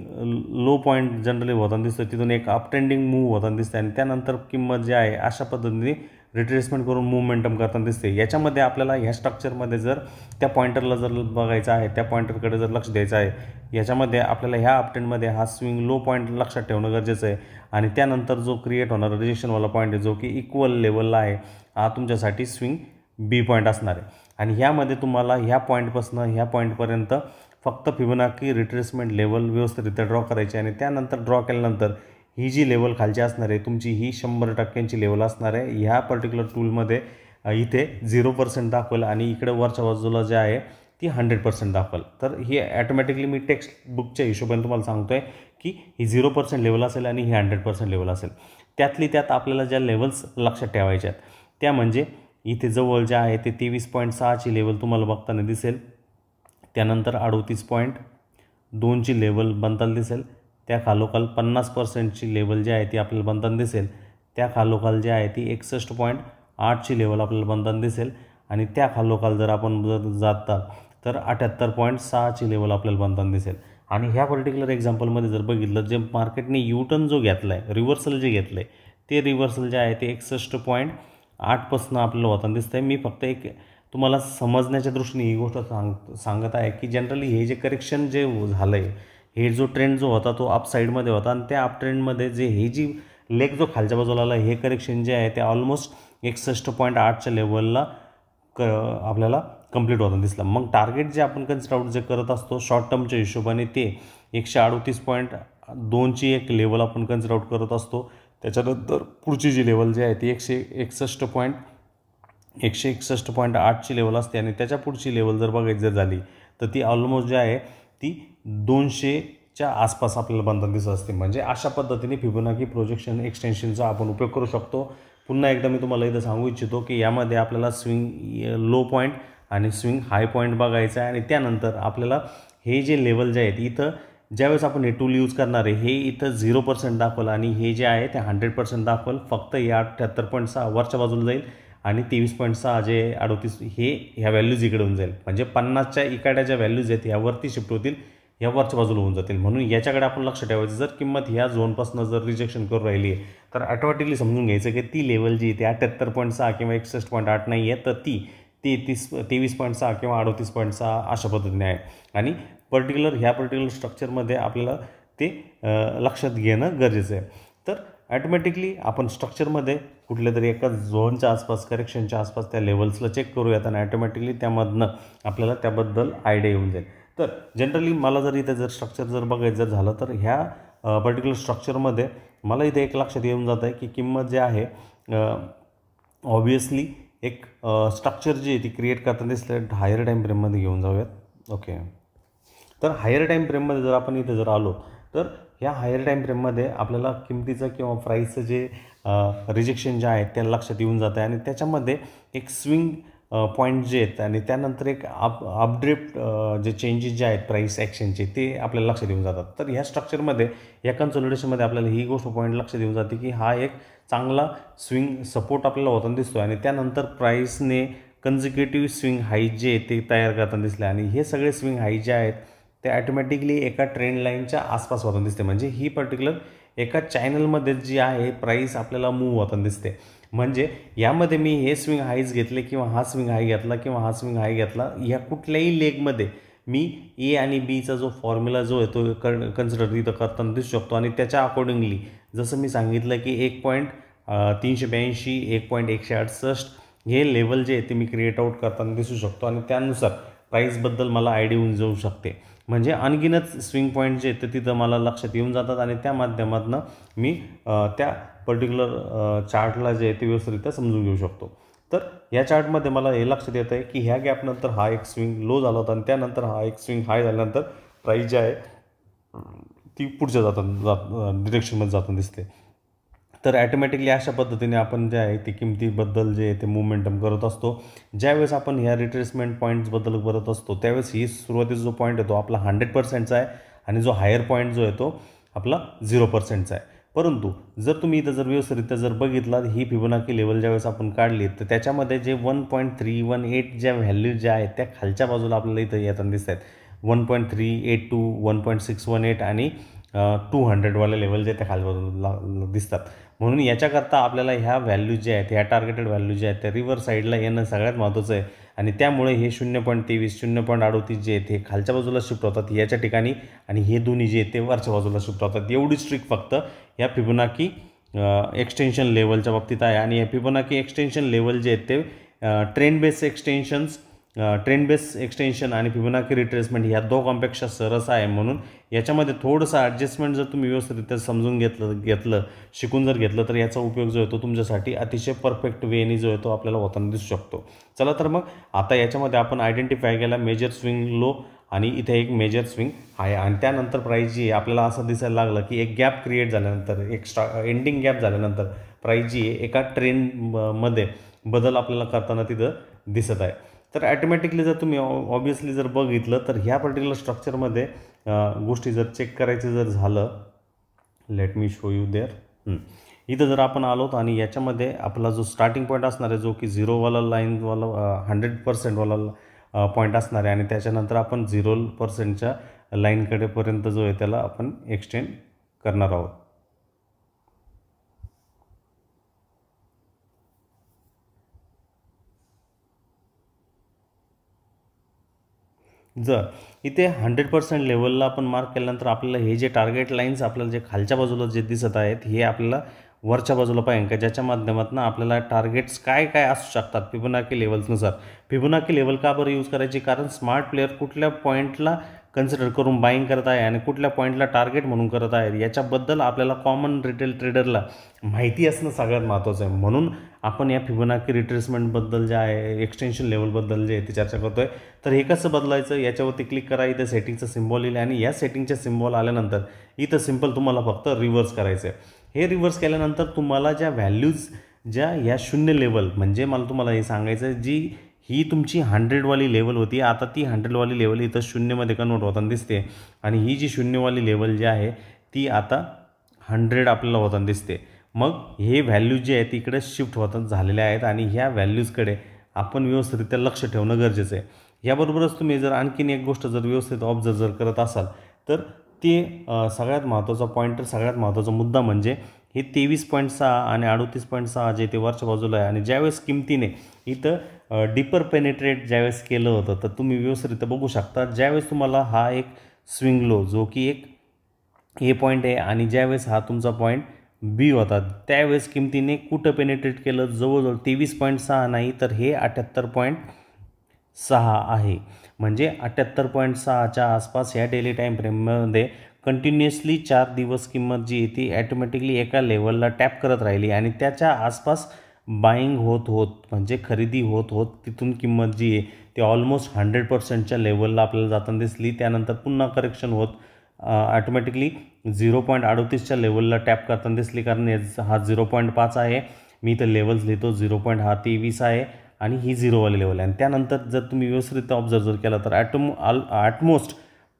Speaker 1: लो पॉईंट जनरली होताना दिसतं, तिथून एक अप ट्रेंडिंग मूव्ह होताना दिसते आणि त्यानंतर किंमत जी आहे अशा पद्धतीने रिट्रेसमेंट करून मूवमेंटम करताना दिसते. याच्यामध्ये आपल्याला ह्या स्ट्रक्चरमध्ये जर त्या पॉईंटरला जर बघायचं आहे, त्या पॉईंटरकडे जर लक्ष द्यायचं आहे, याच्यामध्ये आपल्याला ह्या अप ट्रेंडमध्ये हा स्विंग लो पॉईंट लक्षात ठेवणं गरजेचं आहे. आणि त्यानंतर जो क्रिएट होणारा रिजेक्शनवाला पॉईंट आहे जो की इक्वल लेवलला आहे, हा तुमच्यासाठी स्विंग बी पॉईंट असणार आहे. आणि ह्यामध्ये तुम्हाला ह्या पॉईंटपासून ह्या पॉईंटपर्यंत फक्त फिबोनाची रिट्रेसमेंट लेवल व्यवस्थितरित्या ड्रॉ करायची आणि त्यानंतर ड्रॉ केल्यानंतर ही जी लेवल खालची असणार आहे तुमची ही 100% लेवल असणार आहे. ह्या पर्टिक्युलर टूलमध्ये इथे 0% दाखवेल आणि इकडे वरच्या बाजूला जे आहे ती 100% दाखवेल. तर ही ॲटोमॅटिकली मी टेक्स्ट बुकच्या हिशोबाने तुम्हाला सांगतो आहे की ही 0% लेवल असेल आणि ही 100% लेवल असेल. त्यातली त्यात आपल्याला ज्या लेवल्स लक्षात ठेवायच्या आहेत त्या म्हणजे इथे जवळ जे आहे ते 23.6ची लेवल तुम्हाला बघताना दिसेल. त्यानंतर 38.2ची लेवल बनताना दिसेल. त्या खालोखाल 50%ची लेवल जी आहे ती आपल्याला बनताना दिसेल. त्या खालोखाल जी आहे ती 61.8ची लेवल आपल्याला बनताना दिसेल आणि त्या खालोखाल जर आपण जाता तर 78.6ची लेवल आपल्याला बनताना दिसेल. आणि ह्या पर्टिक्युलर एक्झाम्पलमध्ये जर बघितलं जे मार्केटने यूटर्न जो घेतला आहे, रिव्हर्सल जे घेतलं आहे ते रिव्हर्सल जे आहे ते 61.8पासून आपल्याला होताना दिसतं आहे. मी फक्त एक तुम्हाला समजण्याच्या दृष्टीने ही गोष्ट सांगत आहे की जनरली हे जे करेक्शन जे झालं आहे, हे जो ट्रेंड जो होता तो अप साईडमध्ये होता आणि त्या अप ट्रेंडमध्ये जे हे जी लेग जो खालच्या बाजूला आला हे करेक्शन जे आहे ते ऑलमोस्ट 61.8च्या लेवलला आपल्याला कंप्लीट होताना दिसलं. मग टार्गेट जे आपण कन्सिडर आउट जे करत असतो शॉर्ट टर्मच्या हिशोबाने ते 138.2ची एक लेवल आपण कन्सिडर आउट करत असतो. त्याच्यानंतर पुढची जी लेवल जी आहे ती 161.8ची लेवल असते आणि त्याच्या पुढची लेवल जर बघायची जर झाली तर ती ऑलमोस्ट जी आहे ती 200च्या आसपास आपल्याला बनताना दिसत असते. म्हणजे अशा पद्धतीने फिबोनाची प्रोजेक्शन एक्सटेन्शनचा आपण उपयोग करू शकतो. पुन्हा एकदा मी तुम्हाला इथं सांगू इच्छितो की यामध्ये आपल्याला स्विंग लो पॉईंट आणि स्विंग हाय पॉईंट बघायचा आहे आणि त्यानंतर आपल्याला हे जे लेवल जे आहेत इथं ज्यावेळेस आपण हे टूल यूज करणार आहे हे इथं 0% दाखवलं आणि हे जे आहे ते 100% दाखवलं. फक्त या 78.6 वरच्या बाजूला जाईल आणि 23.6 जे 38 हे ह्या व्हॅल्यूज इकडे होऊन जाईल. म्हणजे 50च्या इकडच्या ज्या व्हॅल्यूज आहेत ह्यावरती शिफ्ट होतील, या वरच्या बाजूला होऊन जातील. म्हणून याच्याकडे आपण लक्ष ठेवायचं. जर किंमत ह्या झोनपासून जर रिजेक्शन करून राहिली आहे तर ॲटोमॅटिकली समजून घ्यायचं की ती लेवल जी ती 78.6 किंवा 61.8 नाही आहे तर ती 23.6 किंवा 38.6 अशा पद्धतीने आहे. आणि ह्या पर्टिक्युलर स्ट्रक्चरमध्ये आपल्याला ते लक्षात घेणं गरजेचं आहे. तर ॲटोमॅटिकली आपण स्ट्रक्चरमध्ये कुठल्या तरी एका झोनच्या आसपास करेक्शनच्या आसपास त्या लेवल्सला चेक करूयात आणि ॲटोमॅटिकली त्यामधनं आपल्याला त्याबद्दल आयडिया येऊन जाईल. तर जनरली मला जर इथे जर स्ट्रक्चर जर बघायचं जर झालं तर ह्या पर्टिक्युलर स्ट्रक्चरमध्ये मला इथे एक लक्षात येऊन जात आहे की किंमत जी आहे ऑब्वियसली एक स्ट्रक्चर जी आहे ती क्रिएट करताना दिसलं. हायर टाईम फ्रेममध्ये घेऊन जाऊयात. ओके, तर हायर टाईम फ्रेममध्ये जर आपण इथे जर आलो तर ह्या हायर टाईम फ्रेममध्ये आपल्याला किमतीचं किंवा प्राईसचं जे रिजेक्शन जे आहे त्याला लक्षात येऊन जातं आहे आणि त्याच्यामध्ये एक स्विंग पॉईंट जे आहेत आणि त्यानंतर एक अपड्रिफ्ट जे चेंजेस जे आहेत प्राईस ॲक्शनचे ते आपल्याला लक्षात येऊन जातात. तर ह्या स्ट्रक्चरमध्ये या कन्सोलिडेशनमध्ये आपल्याला ही गोष्ट पॉईंट लक्षात येऊन जाते की हा एक चांगला स्विंग सपोर्ट आपल्याला होताना दिसतो आणि त्यानंतर प्राईसने कन्झिक्युटिव्ह स्विंग हाईज जे आहे ते तयार करताना दिसले आणि हे सगळे स्विंग हाईज जे आहेत ते ॲटोमॅटिकली एका ट्रेंड लाईनच्या आसपास होताना दिसते. म्हणजे ही पर्टिक्युलर एका चॅनलमध्ये जी आहे प्राईस आपल्याला मूव्ह होताना दिसते. म्हणजे यामध्ये मी हे स्विंग हाईज घेतले किंवा हा स्विंग हाय घेतला किंवा हा स्विंग हाय घेतला, या कुठल्याही लेगमध्ये मी ए आणि बीचा जो फॉर्म्युला जो आहे तो कन्सिडर इथं करताना दिसू शकतो आणि त्याच्या अकॉर्डिंगली जसं मी सांगितलं की 1.382 1.168 हे लेवल जे आहे ते मी क्रिएट आउट करताना दिसू शकतो आणि त्यानुसार प्राईसबद्दल मला आयडिया येऊन जाऊ शकते. म्हणजे अनगिनत स्विंग पॉईंट जे आहेत ते तिथं मला लक्षात येऊन जातात आणि त्या माध्यमातून मी त्या पर्टिक्युलर चार्टला जे आहे ते व्यवस्थितरित्या समजून घेऊ शकतो. तर या चार्टमध्ये मला हे लक्षात येतं आहे की ह्या गॅपनंतर हा एक स्विंग लो झाला होता आणि त्यानंतर हा एक स्विंग हाय झाल्यानंतर प्राईस जी आहे ती पुढच्या डिरेक्शनमध्ये जाताना दिसते. तर ॲटोमॅटिकली अशा पद्धतीने आपण जे आहे ते किमतीबद्दल जे आहे ते मोमेंटम करत असतो. ज्यावेळेस आपण ह्या रिट्रेसमेंट पॉईंट्सबद्दल करत असतो त्यावेळेस ही सुरुवातीचा जो पॉईंट आहे तो आपला 100%चा आहे आणि जो हायर पॉईंट जो आहे तो आपला 0%चा आहे. परंतु जर तुम्ही इथं जर व्यवस्थितरित्या जर बघितला ही फिबोनाची लेवल ज्यावेळेस आपण काढली तर त्याच्यामध्ये जे 1.318 ज्या व्हॅल्यूज ज्या आहेत त्या खालच्या बाजूला आपल्याला इथं येताना दिसत आहेत. 1.382 1.618 आणि 200वाले लेवल जे त्या खालच्या बाजूला दिसतात. म्हणून याच्याकरता आपल्याला ह्या व्हॅल्यूज ज्या आहेत ह्या टार्गेटेड व्हॅल्यूज ज्या आहेत त्या रिव्हर्स साईडला येणं सगळ्यात महत्त्वाचं आहे आणि त्यामुळे हे 0.23 0.38 जे आहेत हे खालच्या बाजूला शिफ्ट होतात याच्या ठिकाणी आणि हे दोन्ही जे आहेत ते वरच्या बाजूला शिफ्ट होतात. एवढीच ट्रिक फक्त या फिबोनाची एक्सटेन्शन लेवलच्या बाबतीत आहे आणि या फिबोनाची एक्सटेन्शन लेवल जे आहेत ते trend based extensions trend base extension आणि फिबोनाची रिट्रेसमेंट ह्या दोघांपेक्षा सरस आहे, म्हणून याच्यामध्ये थोडंसं ॲडजस्टमेंट जर तुम्ही व्यवस्थितरित्या समजून घेतलं शिकून जर घेतलं तर याचा उपयोग जो आहे तो तुमच्यासाठी अतिशय परफेक्ट वेनी जो आहे तो आपल्याला होताना दिसू शकतो. चला तर मग आता याच्यामध्ये आपण आयडेंटिफाय केला मेजर स्विंग लो आणि इथे एक मेजर स्विंग आहे आणि त्यानंतर प्राईस जी आहे आपल्याला असं दिसायला लागलं की एक गॅप क्रिएट झाल्यानंतर एक एंडिंग गॅप झाल्यानंतर प्राईस जी आहे एका ट्रेंडमध्ये बदल आपल्याला करताना तिथं दिसत आहे. तर ॲटोमॅटिकली जर तुम्ही ऑब्वियसली जर बघितलं तर ह्या पर्टिक्युलर स्ट्रक्चरमध्ये गोष्टी जर चेक करायचं जर झालं, let me show you there. इथं जर आपण आलोत आणि याच्यामध्ये आपला जो स्टार्टिंग पॉईंट असणार आहे जो की 0वाला लाईनवाला 100%वाला पॉईंट असणार आहे आणि त्याच्यानंतर आपण 0% लाईनकडेपर्यंत जो आहे त्याला आपण एक्सटेंड करणार आहोत. जर इथे 100% लेवलला आपण मार्क केल्यानंतर आपल्याला हे जे टार्गेट लाईन्स आपल्याला जे खालच्या बाजूला जे दिसत आहेत हे आपल्याला वरच्या बाजूला पाहिजे का, ज्याच्या माध्यमातून आपल्याला टार्गेट्स काय असू शकतात फिबोनाची लेवल्सनुसार. फिबोनाची लेवल का बरं यूज करायची, कारण स्मार्ट प्लेअर कुठल्या पॉईंटला कन्सिडर करून बाईंग करत आहे आणि कुठल्या पॉईंटला टार्गेट म्हणून करत आहे याच्याबद्दल आपल्याला कॉमन रिटेल ट्रेडरला माहिती असणं सगळ्यात महत्त्वाचं आहे. म्हणून आपण या फिबोनाची रिट्रेसमेंटबद्दल जे आहे एक्सटेन्शन लेवलबद्दल जे आहे ती चर्चा करतो आहे. तर हे कसं बदलायचं, याच्यावरती क्लिक करा, इथं सेटिंगचं सिम्बॉल येईल आणि या सेटिंगच्या सिम्बॉल आल्यानंतर इथं सिम्पल तुम्हाला फक्त रिव्हर्स करायचं आहे. हे रिव्हर्स केल्यानंतर तुम्हाला ज्या व्हॅल्यूज ज्या या 0 लेवल म्हणजे मला तुम्हाला हे सांगायचं आहे जी ही तुमची 100वाली लेवल होती, आता ती 100वाली लेवल इथं 0मध्ये कन्वर्ट होताना दिसते आणि ही जी 0वाली लेवल जी आहे ती आता 100 आपल्याला होताना दिसते. मग हे व्हॅल्यूज जे आहेत इकडे शिफ्ट होतात झालेले आहेत आणि ह्या व्हॅल्यूजकडे आपण व्यवस्थितरित्या लक्ष ठेवणं गरजेचं आहे. याबरोबरच तुम्ही जर आणखीन एक गोष्ट जर व्यवस्थित ऑब्झर्व जर करत असाल तर ते सगळ्यात महत्त्वाचा पॉईंटर सगळ्यात महत्त्वाचा मुद्दा म्हणजे हे 23.6 आणि 38.6 जे ते वरच्या बाजूला आहे आणि ज्यावेळेस किमतीने इथं डीपर पेनिट्रेट ज्यावेळेस केलं होतं तर तुम्ही व्यवस्थितरित्या बघू शकता ज्यावेळेस तुम्हाला हा एक स्विंग लो जो की एक ए पॉईंट आहे आणि ज्यावेळेस हा तुमचा पॉईंट बी होता त्यावेळेस किमतीने कुठं पेनिट्रेट केलं, जवळजवळ 23.6 नाही तर हे 78.6 आहे. म्हणजे 78.6च्या आसपास ह्या डेली टाईम फ्रेममध्ये कंटिन्युअसली 4 दिवस किंमत जी आहे ती ॲटोमॅटिकली एका लेवलला टॅप करत राहिली आणि त्याच्या आसपास बाईंग होत म्हणजे खरेदी होत तिथून किंमत जी आहे ती ऑलमोस्ट 100%च्या लेवलला आपल्याला जाताना दिसली. त्यानंतर पुन्हा करेक्शन होत ॲटोमॅटिकली 0.38च्या लेवलला टॅप करताना दिसली, कारण हा 0.5 आहे, मी इथं लेवल्स लिहितो 0.23 आहे आणि ही 0वाली लेवल आहे. आणि त्यानंतर जर तुम्ही व्यवस्थित ऑब्झर्व जर केला तर ॲटमोस्ट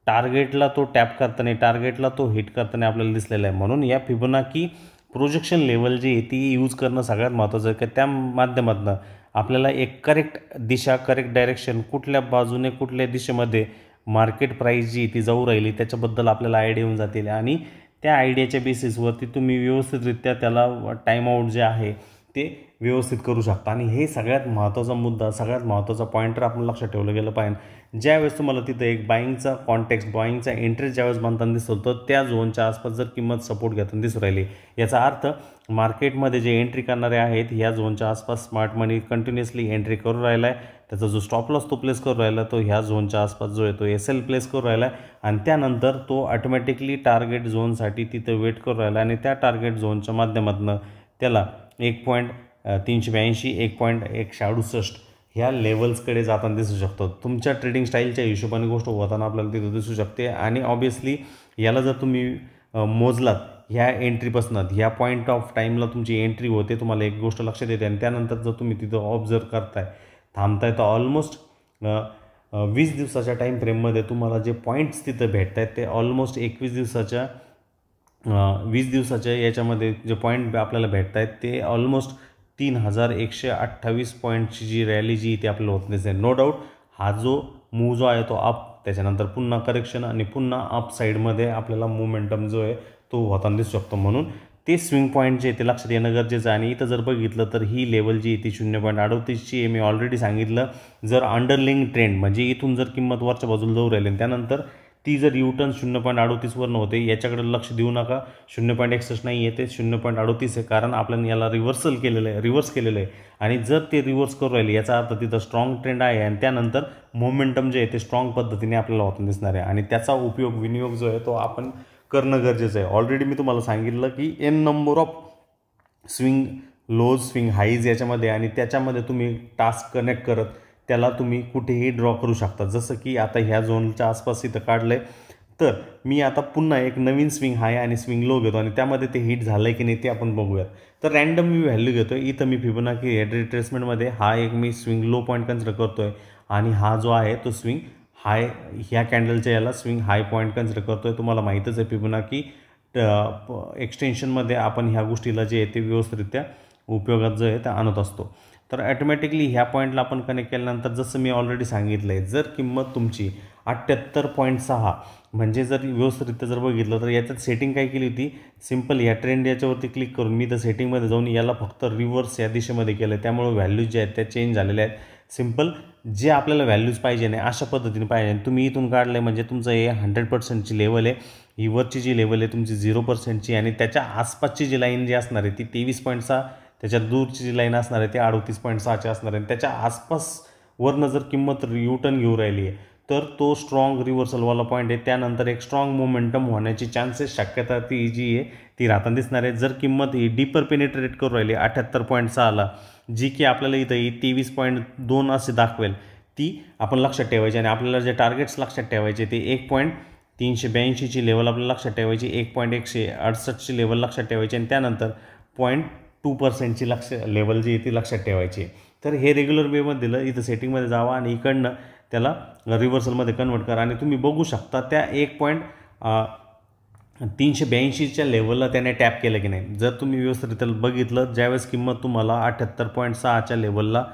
Speaker 1: टार्गेटला तो टॅप करताना टार्गेटला तो हिट करताना आपल्याला दिसलेला आहे. म्हणून या फिबोनाची प्रोजेक्शन लेवल जी आहे ती यूज करणं सगळ्यात महत्त्वाचं आहे की त्या माध्यमातून आपल्याला एक करेक्ट दिशा करेक्ट डायरेक्शन कुठल्या बाजूने कुठल्या दिशेमध्ये मार्केट प्राईस जी ती जाऊ राहिली त्याच्याबद्दल आपल्याला आयडिया येऊन जातील आणि त्या आयडियाच्या बेसिसवरती तुम्ही व्यवस्थितरित्या त्याला टाईमआउट जे आहे ते व्यवस्थित करू शकता. आणि हे सगळ्यात महत्त्वाचा मुद्दा सगळ्यात महत्त्वाचा पॉईंटर आपण लक्षात ठेवलं गेलं पाहिजे. ज्यावेळेस तुम्हाला तिथं एक बाईंगचा कॉन्टेक्स्ट बाईंगचा इंटरेस्ट ज्यावेळेस बनताना दिसतो तर त्या झोनच्या आसपास जर किंमत सपोर्ट घेताना दिसू राहिली याचा अर्थ मार्केटमध्ये जे एंट्री करणारे आहेत ह्या झोनच्या आसपास स्मार्ट मनी कंटिन्युअसली एंट्री करून राहिला आहे. त्याचा जो स्टॉप लॉस तो प्लेस करून राहिला तो ह्या झोनच्या आसपास जो आहे तो SL प्लेस करून राहिला आहे आणि त्यानंतर तो ऑटोमॅटिकली टार्गेट झोनसाठी तिथं वेट करून राहिला आणि त्या टार्गेट झोनच्या माध्यमातून त्याला 1.382 1.168 ह्या लेवल्सकडे जाताना दिसू शकतो. तुमच्या ट्रेडिंग स्टाईलच्या हिशोबाने गोष्ट होताना आपल्याला तिथं दिसू शकते. आणि ऑब्वियसली याला जर तुम्ही मोजलात ह्या एंट्रीपासून ह्या पॉईंट ऑफ टाईमला तुमची एंट्री होते तुम्हाला एक गोष्ट लक्षात येते आणि त्यानंतर जर तुम्ही तिथं ऑब्झर्व करताय थांबताय तर ऑलमोस्ट 20 दिवसाच्या टाईम फ्रेममध्ये तुम्हाला जे पॉईंट्स तिथं भेटत आहेत ते ऑलमोस्ट 20 दिवसाच्या याच्यामध्ये जे पॉईंट आपल्याला भेटत आहेत ते ऑलमोस्ट 3128 पॉईंटची जी रॅली जी ती आपल्याला होत नसेल. नो डाऊट हा जो मूव जो आहे तो अप त्याच्यानंतर पुन्हा करेक्शन आणि पुन्हा अप साईडमध्ये आपल्याला मोमेंटम जो आहे तो होताना दिसू शकतो. म्हणून ते स्विंग पॉईंट जे ते लक्षात येणं गरजेचं आहे. आणि इथं जर बघितलं तर ही लेवल जी ती 0.38ची आहे. मी ऑलरेडी सांगितलं जर अंडरलिंग ट्रेंड म्हणजे इथून जर किंमत वरच्या बाजूला जाऊ राहिली त्यानंतर ती जर U-टर्न 0.38 वरनं होते, याच्याकडे लक्ष देऊ नका. 0.61 नाही येते, 0.38 आहे, कारण आपण याला रिव्हर्स केलेलं आहे. आणि जर ते रिव्हर्स करू राहिले याचा अर्थ तिथं स्ट्रॉंग ट्रेंड आहे आणि त्यानंतर मोमेंटम जे आहे ते स्ट्रॉंग पद्धतीने आपल्याला होताना दिसणार आहे आणि त्याचा विनियोग जो आहे तो आपण करणं गरजेचं आहे. ऑलरेडी मी तुम्हाला सांगितलं की n number of swing lows, swing highs याच्यामध्ये, आणि त्याच्यामध्ये तुम्ही टास्क कनेक्ट करत त्याला तुम्ही कुठेही ड्रॉ करू शकता. जसं की आता ह्या झोनच्या आसपास इथं काढलं आहे, तर मी आता पुन्हा एक नवीन स्विंग हाय आणि स्विंग लो घेतो आणि त्यामध्ये ते हिट झालं आहे की नाही ते आपण बघूयात. तर रँडम मी व्हॅल्यू घेतो आहे. इथं मी फिबोनाची हेड रिट्रेसमेंटमध्ये हा एक मी स्विंग लो पॉईंट कन्सिडर करतो आहे आणि हा जो आहे तो स्विंग हाय, ह्या कॅन्डलच्या याला स्विंग हाय पॉईंट कन्सिडर करतो आहे. तुम्हाला माहीतच आहे फिबोनाची एक्सटेन्शनमध्ये आपण ह्या गोष्टीला जे आहे ते व्यवस्थितरित्या उपयोगात जो आहे ते आणत असतो. तर ॲटोमॅटिकली ह्या पॉईंटला आपण कनेक्ट केल्यानंतर जसं मी ऑलरेडी सांगितलं आहे, जर किंमत तुमची 78.6 म्हणजे जर व्यवस्थितरित्या जर बघितलं तर याच्यात सेटिंग काय केली होती, सिम्पल या ट्रेंड याच्यावरती क्लिक करून मी तर सेटिंगमध्ये जाऊन याला फक्त रिव्हर्स या दिशेमध्ये केलं आहे. त्यामुळे व्हॅल्यूज जे आहेत त्या चेंज झालेल्या आहेत. सिम्पल जे आपल्याला व्हॅल्यूज पाहिजे नाही अशा पद्धतीने पाहिजे. तुम्ही इथून काढलं आहे म्हणजे तुमचं हे 100%ची लेवल आहे, ही वरची जी लेवल आहे तुमची 0%ची आणि त्याच्या आसपासची जी लाईन जी असणार आहे ती 23.6, त्याच्यात दूरची जी लाईन असणार आहे ती 38.6ची असणार आहे. त्याच्या आसपास वरनं जर किंमत U-टर्न घेऊ राहिली आहे तर तो स्ट्रॉंग रिव्हर्सलवाला पॉईंट आहे. त्यानंतर एक स्ट्रॉंग मोमेंटम होण्याची चान्सेस, शक्यता ती जी आहे ती राहताना दिसणार आहे. जर किंमत ही डीपर पेनिट्रेट करू राहिली 78.6ला, जी की आपल्याला इथं ही 23.2 असे दाखवेल, ती आपण लक्षात ठेवायची आणि आपल्याला जे टार्गेट्स लक्षात ठेवायचे ते 1.382ची लेवल आपल्याला लक्षात ठेवायची, 1.168ची लेवल लक्षात ठेवायची आणि त्यानंतर 0.2%ची लेवल जी आहे ती लक्षात ठेवायची. तर हे रेग्युलर वेमध्ये दिलं. इथं सेटिंगमध्ये जावा आणि इकडनं त्याला रिव्हर्सलमध्ये कन्वर्ट करा आणि तुम्ही बघू शकता त्या 1.382च्या लेवलला त्याने टॅप केलं की नाही. जर तुम्ही व्यवस्थित बघितलं, ज्यावेळेस किंमत तुम्हाला 78.6च्या लेवलला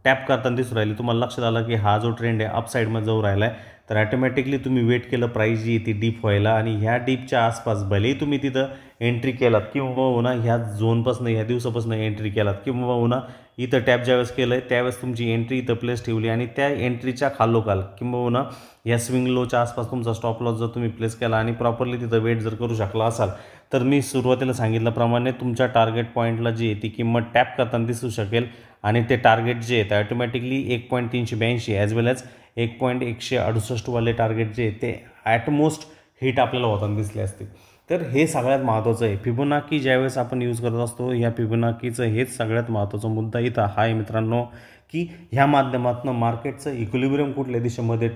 Speaker 1: टॅप करताना दिसू राहिली, तुम्हाला लक्षात आलं की हा जो ट्रेंड आहे अपसाईडमध्ये जाऊ राहिला आहे, तर ॲटोमॅटिकली तुम्ही वेट केलं प्राईस जी ती डीप व्हायला आणि ह्या डीपच्या आसपास भलेही तुम्ही तिथं एंट्री केलात किंवा ह्या झोनपासून ह्या दिवसापासून एंट्री केलात किंवा इथं टॅप ज्यावेळेस केलं आहे त्यावेळेस तुमची एंट्री इथं प्लेस ठेवली आणि त्या एंट्रीच्या खालोखाल किंवा या स्विंग लोच्या आसपास तुमचा स्टॉप लॉस जर तुम्ही प्लेस केला आणि प्रॉपरली तिथं वेट जर करू शकला असाल, तर मी सुरुवातीला सांगितल्याप्रमाणे तुमच्या टार्गेट पॉईंटला जी आहे ती किंमत टॅप करताना दिसू शकेल आणि ते टार्गेट जे आहे ते ॲटोमॅटिकली 1.382 ॲज वेल ॲज 1.168वाले टार्गेट जे आहे ते ॲटमोस्ट हिट आपल्याला होताना दिसले असते. तर हे सगळ्यात महत्त्वाचं आहे. फिबोनाची ज्यावेळेस आपण यूज करत असतो, ह्या फिबोनाकीचं हेच सगळ्यात महत्त्वाचा मुद्दा इथं हा आहे मित्रांनो, की ह्या माध्यमातून मार्केटचं इक्विलिब्रियम कुठल्या दिशेमध्ये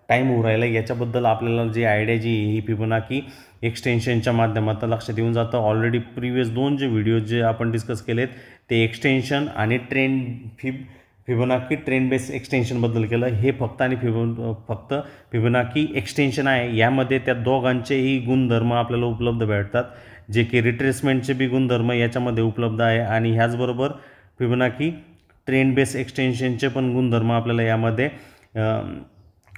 Speaker 1: टाईम होऊ राहिला याच्याबद्दल आपल्याला जी आयडिया जी ही फिबोनाची एक्सटेन्शनच्या माध्यमातून लक्षात येऊन जातं. ऑलरेडी प्रिव्हियस 2 जे व्हिडिओज जे आपण डिस्कस केलेत ते एक्सटेन्शन आणि फिबोनाची ट्रेंड बेस एक्सटेन्शनबद्दल केलं. हे फक्त फिबोनाची एक्सटेन्शन आहे. यामध्ये त्या दोघांचेही गुणधर्म आपल्याला उपलब्ध भेटतात, जे की रिट्रेसमेंटचे बी गुणधर्म याच्यामध्ये उपलब्ध आहे आणि ह्याचबरोबर फिबोनाची ट्रेंड बेस एक्सटेन्शनचे पण गुणधर्म आपल्याला यामध्ये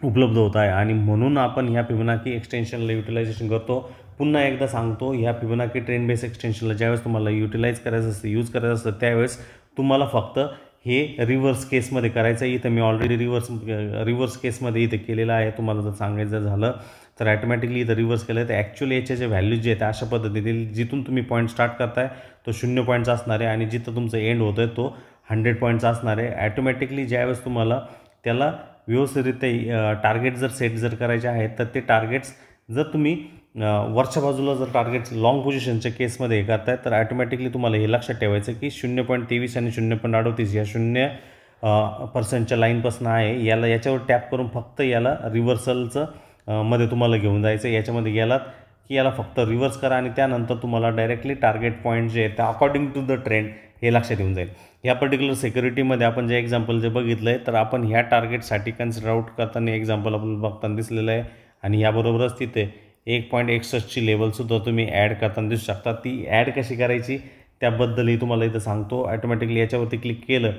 Speaker 1: उपलब्ध होत आहे आणि म्हणून आपण ह्या फिबोनाची एक्सटेन्शनला युटिलायझेशन करतो. पुन्हा एकदा सांगतो, ह्या फिबोनाची ट्रेंड बेस एक्सटेन्शनला ज्यावेळेस तुम्हाला यूज करायचं असतं त्यावेळेस तुम्हाला फक्त हे रिव्हर्स केसमध्ये करायचं आहे. इथं मी ऑलरेडी रिव्हर्स केसमध्ये इथं केलेलं आहे. तुम्हाला जर सांगायचं झालं तर ॲटोमॅटिकली इथं रिव्हर्स केलं तर ॲक्च्युअली याचे जे व्हॅल्यूज जे आहेत अशा पद्धतीने जिथून तुम्ही पॉईंट स्टार्ट करताय तो 0 पॉईंटचा असणार आहे आणि जिथं तुमचं एंड होतं आहे तो 100 पॉईंटचा असणार आहे. ॲटोमॅटिकली ज्यावेळेस तुम्हाला त्याला व्यवस्थितरित्या टार्गेट जर सेट जर करायचे आहेत तर ते टार्गेट्स जर तुम्ही वरच्या बाजूला जर टार्गेट्स लॉंग पोझिशनच्या केसमध्ये हे करताय तर ॲटोमॅटिकली तुम्हाला हे लक्षात ठेवायचं की 0.23 आणि 0.38 या 0% लाईनपासून आहे. याच्यावर टॅप करून फक्त याला रिव्हर्सलचं मध्ये तुम्हाला घेऊन जायचं. याच्यामध्ये गेलात की याला फक्त रिव्हर्स करा आणि त्यानंतर तुम्हाला डायरेक्टली टार्गेट पॉईंट जे आहे ते अकॉर्डिंग टू द ट्रेंड हे लक्षात येऊन जाईल. ह्या पर्टिक्युलर सिक्युरिटीमध्ये आपण जे एक्झाम्पल जे बघितलं आहे तर आपण ह्या टार्गेटसाठी कन्सिडर आउट करताना एक्झाम्पल आपल्याला बघताना दिसलेलं आहे आणि याबरोबरच तिथे 1.61ची लेवलसुद्धा तुम्ही ॲड करताना दिसू शकता. ती ॲड कशी करायची त्याबद्दलही तुम्हाला इथं सांगतो. ॲटोमॅटिकली याच्यावरती क्लिक केलं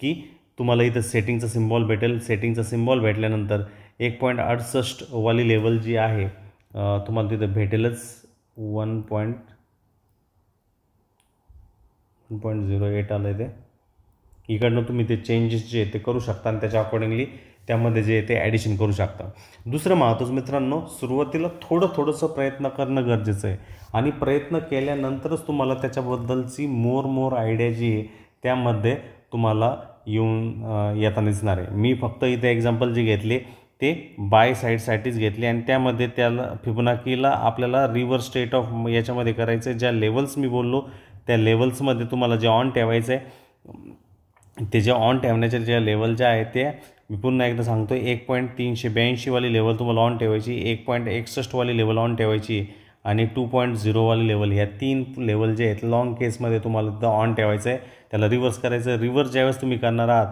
Speaker 1: की तुम्हाला इथं सेटिंगचा सिम्बॉल भेटेल. सेटिंगचा सिम्बॉल भेटल्यानंतर 1.68वाली लेवल जी आहे तुम्हाला तिथं भेटेलच. 1.08 आलं आहे ते. इकडनं तुम्ही ते चेंजेस जे ते करू शकता आणि त्याच्या अकॉर्डिंगली त्यामध्ये जे ते ॲडिशन करू शकता. दुसरं महत्त्वाचं मित्रांनो, सुरुवातीला थोडंसं प्रयत्न करणं गरजेचं आहे आणि प्रयत्न केल्यानंतरच तुम्हाला त्याच्याबद्दलची मोर आयडिया जी आहे त्यामध्ये तुम्हाला येताना दिसणार आहे. मी फक्त इथे एक्झाम्पल जे घेतले ते बाय साईडसाठीच घेतले आणि त्यामध्ये त्याला फिबोनाकीला आपल्याला रिव्हर्स स्टेट ऑफ याच्यामध्ये करायचं आहे. ज्या लेवल्स मी बोललो त्या लेवल्समध्ये तुम्हाला जे ऑन ठेवायचं आहे ते जे ऑन ठेवण्याच्या ज्या लेवल ज्या आहेत त्या मी पुन्हा एकदा सांगतो, 1.382 वाली लेवल तुम्हाला ऑन ठेवायची, 1.61 वाली लेवल ऑन ठेवायची आणि 2.0 वाली लेवल, ह्या 3 लेवल जे आहेत लॉंग केसमध्ये तुम्हाला तिथं ऑन ठेवायचं आहे. त्याला रिव्हर्स करायचं. रिव्हर्स ज्यावेळेस तुम्ही करणार आहात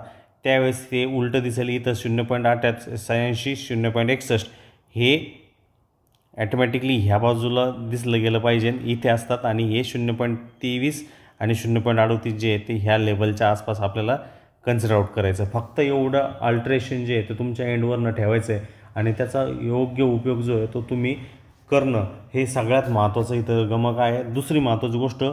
Speaker 1: त्यावेळेस ते उलटं दिसेल. इथं 0.86 0.61 हे ॲटोमॅटिकली ह्या बाजूला दिसलं गेलं पाहिजे, इथे असतात आणि हे 0.23 आणि 0.38 जे आहे ते ह्या लेवलच्या आसपास आपल्याला कन्सिडर आउट करायचं. फक्त एवढं अल्ट्रेशन जे आहे ते तुमच्या एंडवरनं ठेवायचं आहे आणि त्याचा योग्य उपयोग जो आहे तो तुम्ही करणं हे सगळ्यात महत्त्वाचं इथं गमक आहे. दुसरी महत्त्वाची गोष्ट,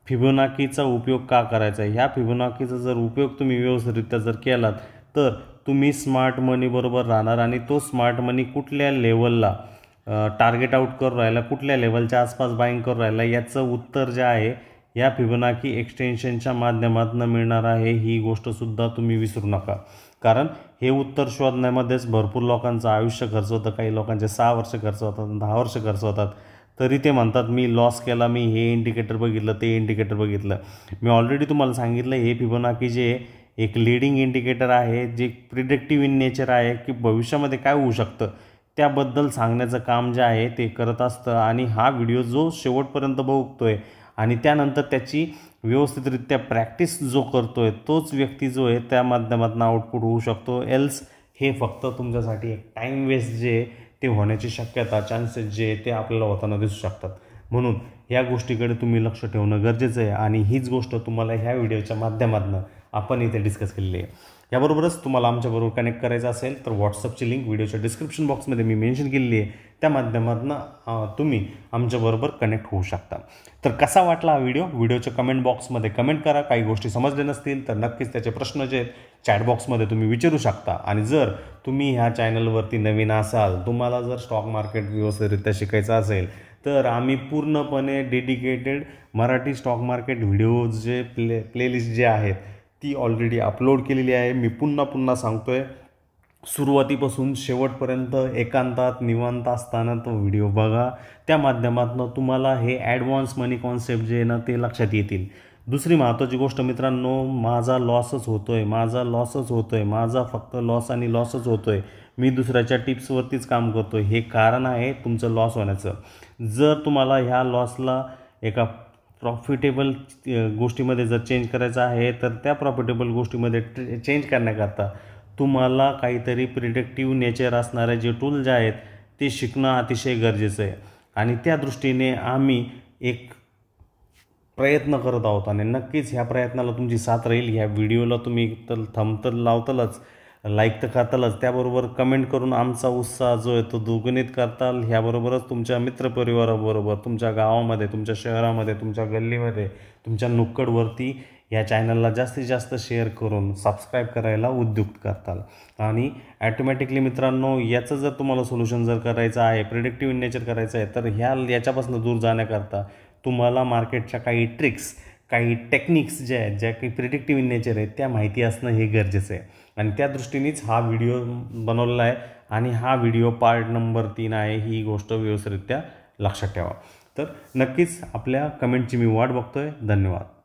Speaker 1: फिबोनाकीचा उपयोग का करायचा आहे. ह्या फिबोनाकीचा जर उपयोग तुम्ही व्यवस्थितरित्या जर केलात तर तुम्ही स्मार्ट मनी बरोबर राहणार आणि तो स्मार्ट मनी कुठल्या लेवलला टार्गेट आउट करून राहिला, कुठल्या लेवलच्या आसपास बाईंग करून राहिला, याचं उत्तर जे आहे या फिबोनाकी एक्सटेन्शनच्या माध्यमातून मिळणार आहे. ही गोष्टसुद्धा तुम्ही विसरू नका, कारण हे उत्तर शोधण्यामध्येच भरपूर लोकांचं आयुष्य खर्च होतं. काही लोकांचे 6 वर्ष खर्च होतात, 10 वर्ष खर्च होतात. तरी ते म्हणतात मी लॉस केला, मी हे इंडिकेटर बघितलं, ते इंडिकेटर बघितलं. मी ऑलरेडी तुम्हाला सांगितलं हे फिबोनाकी जे एक लीडिंग इंडिकेटर आहे, जे प्रिडिक्टिव्ह इन नेचर आहे की भविष्यामध्ये काय होऊ शकतं त्याबद्दल सांगण्याचं काम जे आहे ते करत असतं. आणि हा व्हिडिओ जो शेवटपर्यंत बघतोय आणि त्यानंतर त्याची व्यवस्थितरित्या प्रॅक्टिस जो करतोय तोच व्यक्ती जो आहे त्या माध्यमातून आउटपुट होऊ शकतो. एल्स हे फक्त तुमच्यासाठी एक टाईम वेस्ट जे ते होण्याची शक्यता, चान्सेस जे ते आपल्याला होताना दिसू शकतात. म्हणून ह्या गोष्टीकडे तुम्ही लक्ष ठेवणं गरजेचं आहे आणि हीच गोष्ट तुम्हाला ह्या व्हिडिओच्या माध्यमातून आपण इथे डिस्कस केलेली आहे. याबरोबरच तुम्हाला आमच्याबरोबर कनेक्ट करायचं असेल तर व्हॉट्सअपची लिंक व्हिडिओच्या डिस्क्रिप्शन बॉक्समध्ये मी मेन्शन केलेली आहे, त्या माध्यमातून तुम्ही आमच्याबरोबर कनेक्ट होऊ शकता. तर कसा वाटला हा व्हिडिओच्या कमेंट बॉक्समध्ये कमेंट करा. काही गोष्टी समजल्या नसतील तर नक्कीच त्याचे प्रश्न जे आहेत चॅटबॉक्समध्ये तुम्ही विचारू शकता. आणि जर तुम्ही ह्या चॅनलवरती नवीन असाल, तुम्हाला जर स्टॉक मार्केट व्यवस्थितरित्या शिकायचं असेल तर आम्ही पूर्णपणे dedicated Marathi stock market videos जे प्लेलिस्ट जे आहेत ती ऑलरेडी अपलोड केलेली आहे. मी पुन्हा सांगतो आहे, सुरुवातीपासून शेवटपर्यंत एकांतात निवांत असताना तो व्हिडिओ बघा. त्या माध्यमातून तुम्हाला हे ॲडव्हान्स मनी कॉन्सेप्ट जे आहे ना ते लक्षात येतील. दुसरी महत्त्वाची गोष्ट मित्रांनो, माझा लॉसच होतोय, माझा फक्त लॉस आणि लॉसच होतोय. मी दुसऱ्याच्या टिप्सवरतीच काम करतोय. हे कारण आहे तुमचं लॉस होण्याचं. जर तुम्हाला ह्या लॉसला एका प्रॉफिटेबल गोष्टीमध्ये जर चेंज करायचं आहे तर त्या प्रॉफिटेबल गोष्टीमध्ये चेंज करण्याकरता तुम्हाला काहीतरी प्रिडिक्टिव्ह नेचर असणारे जे टूल जे आहेत ते शिकणं अतिशय गरजेचं आहे. आणि त्या दृष्टीने आम्ही एक प्रयत्न करत आहोत आणि नक्कीच ह्या प्रयत्नाला तुमची साथ राहील. ह्या व्हिडिओला तुम्ही तर थंब तर लावतालच, लाईक तर करतालच, त्याबरोबर कमेंट करून आमचा उत्साह जो आहे तो द्विगुणित करताल. ह्याबरोबरच तुमच्या मित्रपरिवाराबरोबर, तुमच्या गावामध्ये, तुमच्या शहरामध्ये, तुमच्या गल्लीमध्ये, तुमच्या नुक्कडवरती या चॅनलला जास्तीत जास्त शेअर करून सबस्क्राईब करायला उद्युक्त करताल. आणि ॲटोमॅटिकली मित्रांनो, याचं जर तुम्हाला सोल्युशन जर करायचं आहे, प्रिडिक्टिव्ह इन नेचर करायचं आहे, तर याच्यापासून दूर जाण्याकरता तुम्हाला मार्केटच्या काही ट्रिक्स, काही टेक्निक्स ज्या आहेत, ज्या काही प्रिडिक्टिव्ह इन नेचर आहेत त्या माहिती असणं हे गरजेचं आहे. आणि त्या दृष्टीनेच हा व्हिडिओ बनवलेला आहे आणि हा व्हिडिओ पार्ट नंबर 3 आहे. ही गोष्ट व्यवस्थितरित्या लक्षात ठेवा. तर नक्कीच आपल्या कमेंटची मी वाट बघतोय. धन्यवाद.